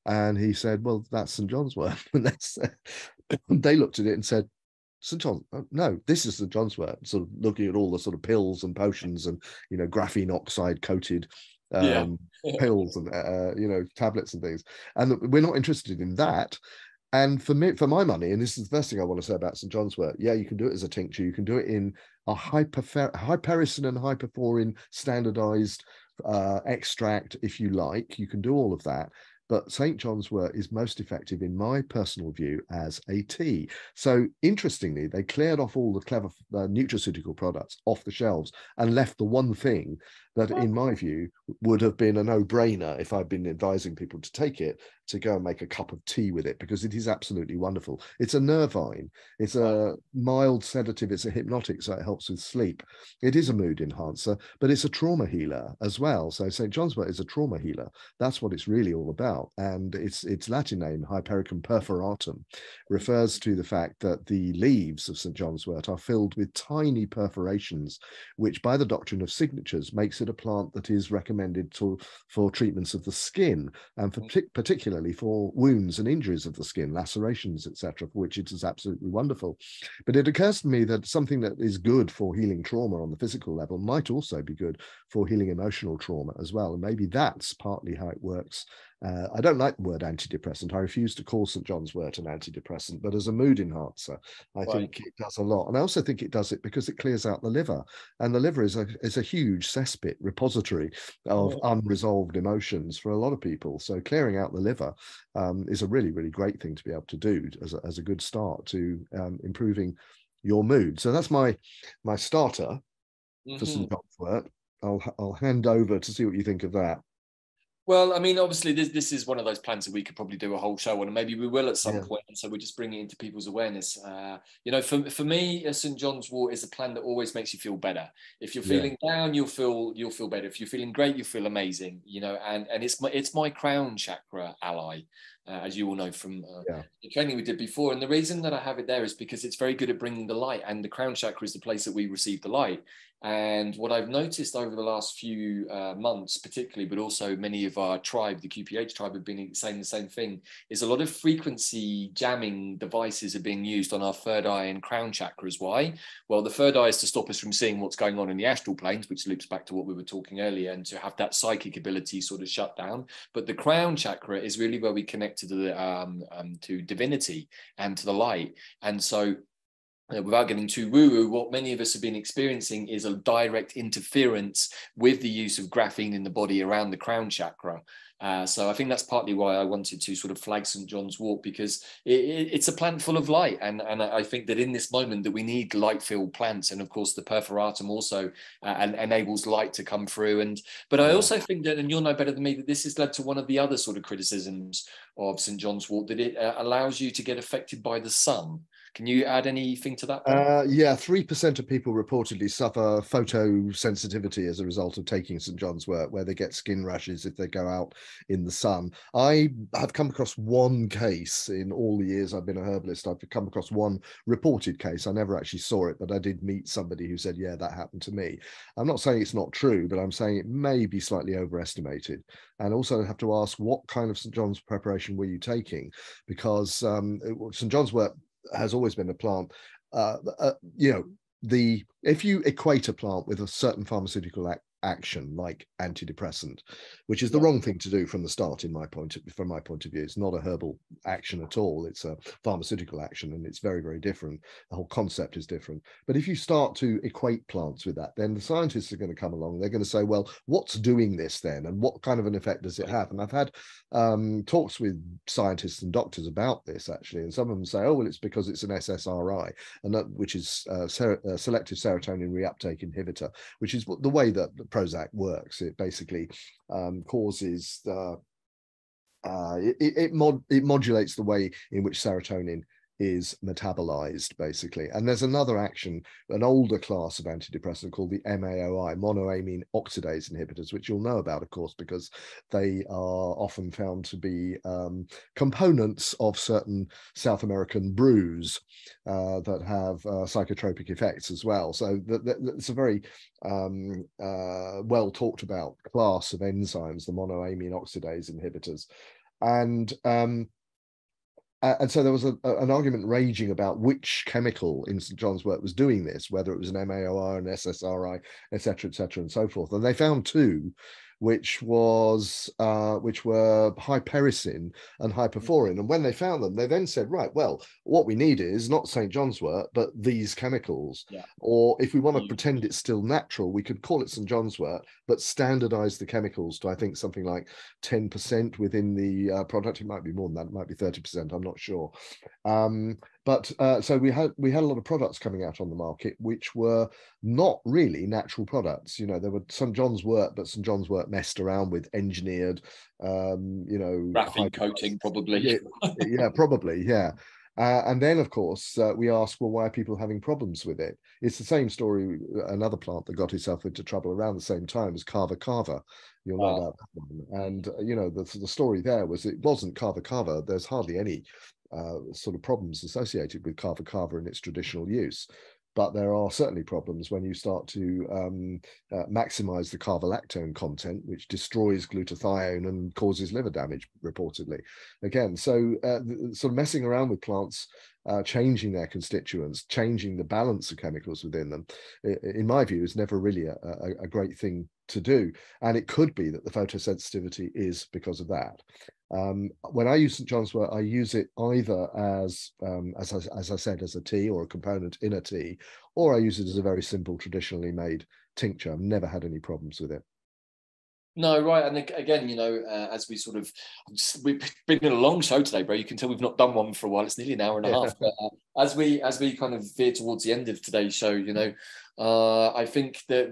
And he said, well, that's St. John's Wort. And they looked at it and said, St. John, no, this is St. John's Wort, sort of looking at all the sort of pills and potions and, graphene oxide coated pills and tablets and things, and we're not interested in that. And for my money, and this is the first thing I want to say about St. John's Wort, yeah, you can do it as a tincture, you can do it in a hypericin and hyperforin standardized extract if you like, you can do all of that. But St. John's Wort is most effective, in my personal view, as a tea. So interestingly, they cleared off all the clever nutraceutical products off the shelves and left the one thing that, in my view, would have been a no-brainer if I'd been advising people to take it, to go and make a cup of tea with it, because it is absolutely wonderful. It's a nervine, it's a mild sedative, it's a hypnotic, so it helps with sleep. It is a mood enhancer, but it's a trauma healer as well. So St. John's Wort is a trauma healer. That's what it's really all about. And its Latin name, Hypericum perforatum, refers to the fact that the leaves of St. John's Wort are filled with tiny perforations, which by the doctrine of signatures makes it considered a plant that is recommended for treatments of the skin, and particularly for wounds and injuries of the skin, lacerations, etc., for which it is absolutely wonderful. But it occurs to me that something that is good for healing trauma on the physical level might also be good for healing emotional trauma as well. And maybe that's partly how it works. I don't like the word antidepressant. I refuse to call St. John's wort an antidepressant, but as a mood enhancer, I think it does a lot. And I also think it does it because it clears out the liver. And the liver is a huge cesspit repository of unresolved emotions for a lot of people. So clearing out the liver is a really, really great thing to be able to do as a good start to improving your mood. So that's my starter for St. John's wort. I'll hand over to see what you think of that. Well, I mean, obviously, this is one of those plants that we could probably do a whole show on, and maybe we will at some point. And so we're just bringing it into people's awareness. You know, for me, St. John's wort is a plant that always makes you feel better. If you're feeling down, you'll feel better. If you're feeling great, you feel amazing. You know, and it's my crown chakra ally. As you all know from the training we did before. And the reason that I have it there is because it's very good at bringing the light, and the crown chakra is the place that we receive the light. And what I've noticed over the last few months, particularly, but also many of our tribe, the QPH tribe, have been saying the same thing, is a lot of frequency jamming devices are being used on our third eye and crown chakras. Why? Well, the third eye is to stop us from seeing what's going on in the astral planes, which loops back to what we were talking earlier, and to have that psychic ability sort of shut down. But the crown chakra is really where we connect to the to divinity and to the light. And so without getting too woo-woo, what many of us have been experiencing is a direct interference with the use of graphene in the body around the crown chakra. So I think that's partly why I wanted to sort of flag St. John's wort, because it's a plant full of light. And I think that in this moment that we need light-filled plants. And of course, the perforatum also enables light to come through. But I also think that, and you'll know better than me, that this has led to one of the other sort of criticisms of St. John's wort, that it allows you to get affected by the sun. Can you add anything to that? Yeah, 3% of people reportedly suffer photosensitivity as a result of taking St. John's wort, where they get skin rashes if they go out in the sun. I have come across one case in all the years I've been a herbalist. I've come across one reported case. I never actually saw it, but I did meet somebody who said, yeah, that happened to me. I'm not saying it's not true, but I'm saying it may be slightly overestimated. And also have to ask, what kind of St. John's preparation were you taking? Because St. John's wort has always been a plant, you know, if you equate a plant with a certain pharmaceutical action like antidepressant, which is the wrong thing to do from the start, from my point of view. It's not a herbal action at all. It's a pharmaceutical action, and it's very, very different. The whole concept is different. But if you start to equate plants with that, then the scientists are going to come along. They're going to say, well, what's doing this then, and what kind of an effect does it have? And I've had talks with scientists and doctors about this, actually, and some of them say, oh, well, it's because it's an SSRI, and which is selective serotonin reuptake inhibitor, which is the way that Prozac works. It basically causes it modulates the way in which serotonin is metabolized, basically. And there's another action, an older class of antidepressant called the MAOI, monoamine oxidase inhibitors, which you'll know about, of course, because they are often found to be components of certain South American brews that have psychotropic effects as well. So it's a very well talked about class of enzymes, the monoamine oxidase inhibitors. And so there was an argument raging about which chemical in St. John's wort was doing this, whether it was an MAOR, an SSRI, et cetera, and so forth. And they found two, which were hypericin and hyperforin. And when they found them, they then said, right, well, what we need is not St. John's wort, but these chemicals. Yeah. Or if we want to pretend it's still natural, we could call it St. John's wort, but standardize the chemicals to, I think, something like 10% within the product. It might be more than that. It might be 30%. I'm not sure. So we had a lot of products coming out on the market which were not really natural products. You know, there were St. John's wort, but St. John's wort messed around with engineered, you know, graphene coating, probably. Yeah, probably, yeah. And then, of course, we ask, well, why are people having problems with it? It's the same story. Another plant that got itself into trouble around the same time as Kava Kava. You'll know about that one. And, you know, the story there was it wasn't Kava Kava. There's hardly any sort of problems associated with Kava Kava in its traditional use. but there are certainly problems when you start to maximize the carbolactone content, which destroys glutathione and causes liver damage, reportedly. Again, so sort of messing around with plants, changing their constituents, changing the balance of chemicals within them, in my view, is never really a great thing to do. And it could be that the photosensitivity is because of that. When I use St. John's wort, I use it either as I said, as a tea or a component in a tea, or I use it as a very simple, traditionally made tincture. I've never had any problems with it. No, right. And again, you know, as we sort of, we've been in a long show today, bro. You can tell we've not done one for a while. It's nearly an hour and a half. But as we kind of veer towards the end of today's show, you know, I think that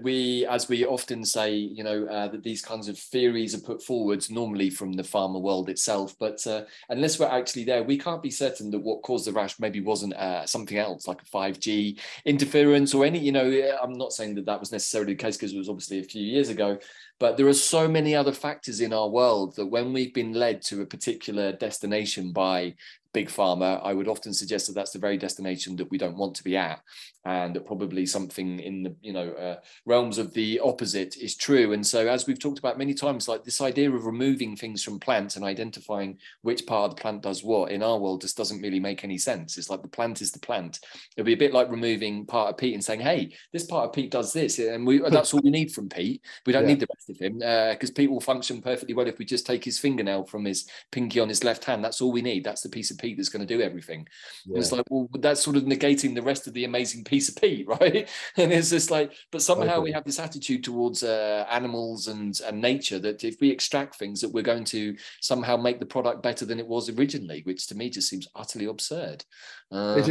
as we often say, you know, that these kinds of theories are put forwards normally from the pharma world itself. But unless we're actually there, we can't be certain that what caused the rash maybe wasn't something else, like a 5G interference or any, you know, I'm not saying that was necessarily the case because it was obviously a few years ago. But there are so many other factors in our world that when we've been led to a particular destination by big pharma, I would often suggest that that's the very destination that we don't want to be at, and that probably something in the, you know, realms of the opposite is true. And so, as we've talked about many times, like this idea of removing things from plants and identifying which part of the plant does what in our world just doesn't really make any sense. It's like the plant is the plant. It'll be a bit like removing part of Pete and saying, hey, this part of Pete does this, and that's all we need from Pete. We don't need the rest of him, because Pete will function perfectly well if we just take his fingernail from his pinky on his left hand. That's all we need. That's the piece of Pete that's going to do everything. And it's like, well, that's sort of negating the rest of the amazing piece of Pete, right? And it's just like, but somehow we have this attitude towards animals and nature that if we extract things, that we're going to somehow make the product better than it was originally, which to me just seems utterly absurd. It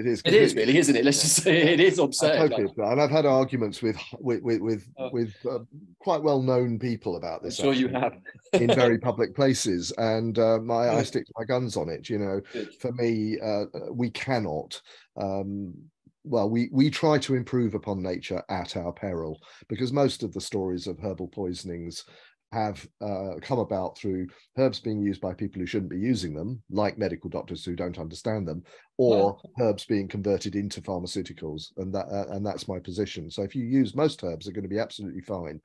is really, isn't it? Let's just say it is absurd. And I've had arguments with quite well-known people about this. I'm sure you have. In very public places, and I stick to my guns on it. You know, for me, we cannot. We try to improve upon nature at our peril, because most of the stories of herbal poisonings have come about through herbs being used by people who shouldn't be using them, like medical doctors who don't understand them, or herbs being converted into pharmaceuticals, and that's my position. So if you use, most herbs are going to be absolutely fine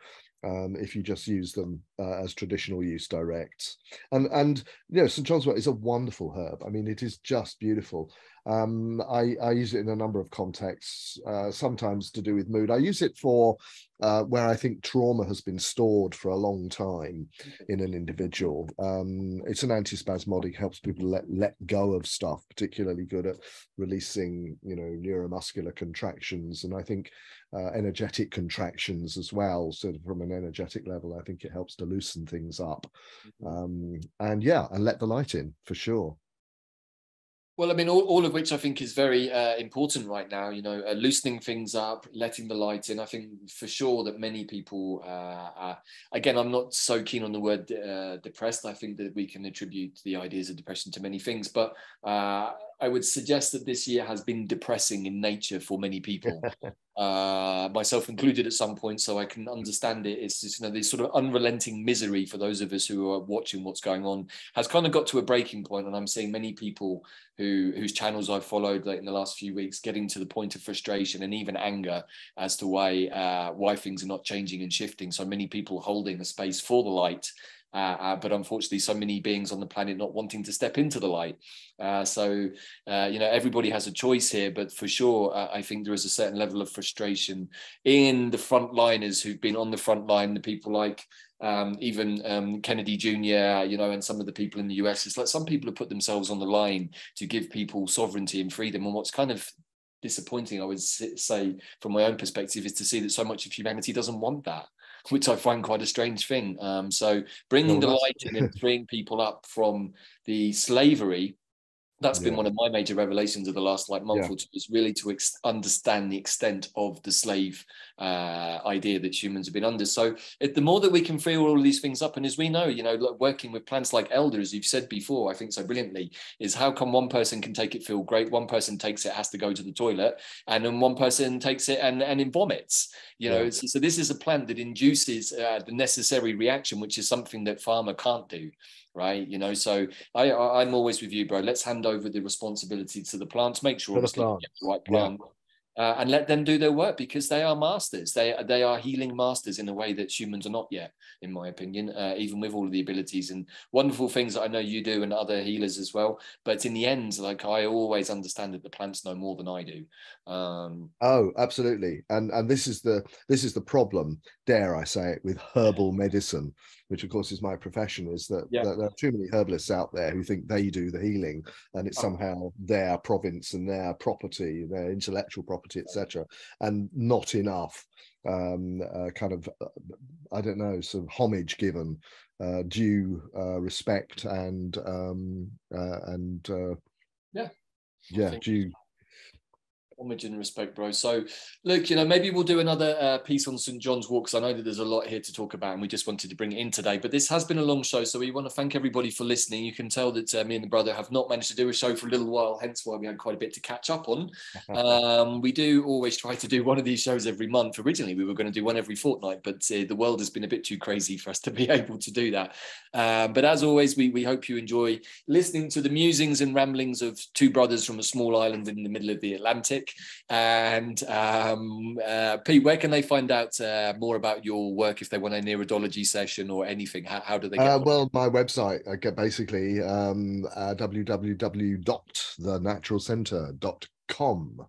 if you just use them as traditional use directs. And you know, St. John's wort is a wonderful herb. I mean, it is just beautiful. I use it in a number of contexts, sometimes to do with mood. I use it for where I think trauma has been stored for a long time in an individual. It's an antispasmodic, helps people let go of stuff, particularly good at releasing, you know, neuromuscular contractions, and I think energetic contractions as well. So from an energetic level, I think it helps to loosen things up. And let the light in, for sure. Well, I mean, all of which I think is very important right now, you know, loosening things up, letting the light in. I think for sure that many people, again, I'm not so keen on the word depressed. I think that we can attribute the ideas of depression to many things, but I would suggest that this year has been depressing in nature for many people, myself included at some point, so I can understand it. It's just, you know, this sort of unrelenting misery for those of us who are watching what's going on has kind of got to a breaking point, and I'm seeing many people whose channels I've followed like in the last few weeks getting to the point of frustration and even anger as to why things are not changing and shifting. So many people holding a space for the light, but unfortunately so many beings on the planet not wanting to step into the light. You know, everybody has a choice here, but for sure I think there is a certain level of frustration in the frontliners who've been on the front line, the people like even Kennedy Jr., you know, and some of the people in the US. It's like some people have put themselves on the line to give people sovereignty and freedom, and what's kind of disappointing, I would say from my own perspective, is to see that so much of humanity doesn't want that, which I find quite a strange thing. So bringing the light in and freeing people up from the slavery, that's been one of my major revelations of the last month or two, is really to understand the extent of the slave idea that humans have been under. So the more that we can free all of these things up, and as we know, you know, working with plants like elder, as you've said before, I think so brilliantly, is how come one person can take it, feel great, one person takes it, has to go to the toilet, and then one person takes it and it vomits, you know. So this is a plant that induces the necessary reaction, which is something that pharma can't do. Right, you know, so I'm always with you, bro. Let's hand over the responsibility to the plants. Make sure obviously you get the right plant. and let them do their work, because they are masters. They are healing masters in a way that humans are not yet, in my opinion, even with all of the abilities and wonderful things that I know you do and other healers as well. But in the end, like, I always understand that the plants know more than I do. Oh, absolutely. And this is the problem, dare I say it, with herbal medicine, which of course is my profession, is that, that there are too many herbalists out there who think they do the healing and it's somehow their province and their property, their intellectual property, etc., and not enough kind of I don't know, sort of homage given, due respect and due homage and respect, bro. So look, you know, maybe we'll do another piece on St. John's Wort, because I know that there's a lot here to talk about and we just wanted to bring it in today. But this has been a long show, so we want to thank everybody for listening. You can tell that me and the brother have not managed to do a show for a little while, hence why we had quite a bit to catch up on. We do always try to do one of these shows every month. Originally we were going to do one every fortnight, but the world has been a bit too crazy for us to be able to do that. But as always, we hope you enjoy listening to the musings and ramblings of two brothers from a small island in the middle of the Atlantic. And Pete, where can they find out more about your work if they want an iridology session or anything? How do they get well, my website, I get basically www.thenaturalcentre.com.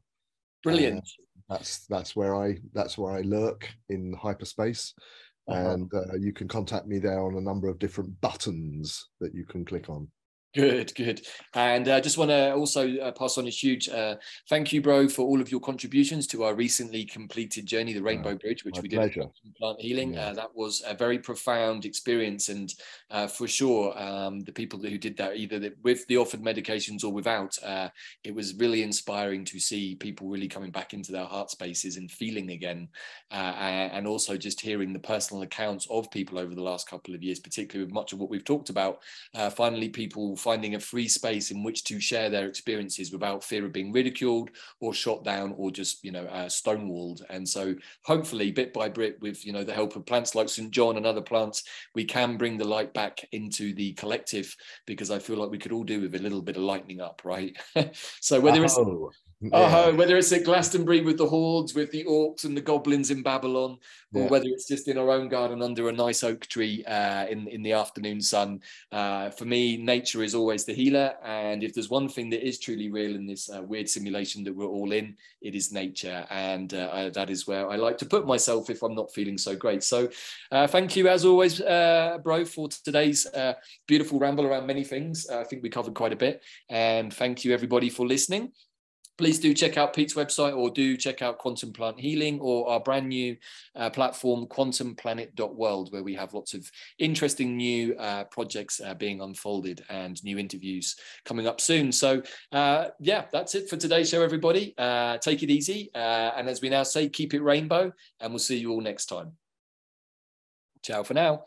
Brilliant. That's where I lurk in hyperspace. And you can contact me there on a number of different buttons that you can click on. Good. And I just want to also pass on a huge thank you, bro, for all of your contributions to our recently completed journey, the Rainbow Bridge, which we did at Plant Healing. That was a very profound experience, and for sure, the people who did that, either with the offered medications or without, it was really inspiring to see people really coming back into their heart spaces and feeling again, and also just hearing the personal accounts of people over the last couple of years, particularly with much of what we've talked about. Finally, people finding a free space in which to share their experiences without fear of being ridiculed or shot down or just, you know, stonewalled. And so hopefully bit by bit, with, you know, the help of plants like St. John and other plants, we can bring the light back into the collective, because I feel like we could all do with a little bit of lightening up, right? So whether it's whether it's at Glastonbury with the hordes, with the orcs and the goblins in Babylon, or whether it's just in our own garden under a nice oak tree in the afternoon sun, for me, nature is always the healer. And if there's one thing that is truly real in this weird simulation that we're all in, it is nature. And that is where I like to put myself if I'm not feeling so great. So thank you as always, bro, for today's beautiful ramble around many things. I think we covered quite a bit, and thank you everybody for listening. Please do check out Pete's website, or do check out Quantum Plant Healing, or our brand new platform, quantumplanet.world, where we have lots of interesting new projects being unfolded and new interviews coming up soon. So yeah, that's it for today's show, everybody. Take it easy. And as we now say, keep it rainbow, and we'll see you all next time. Ciao for now.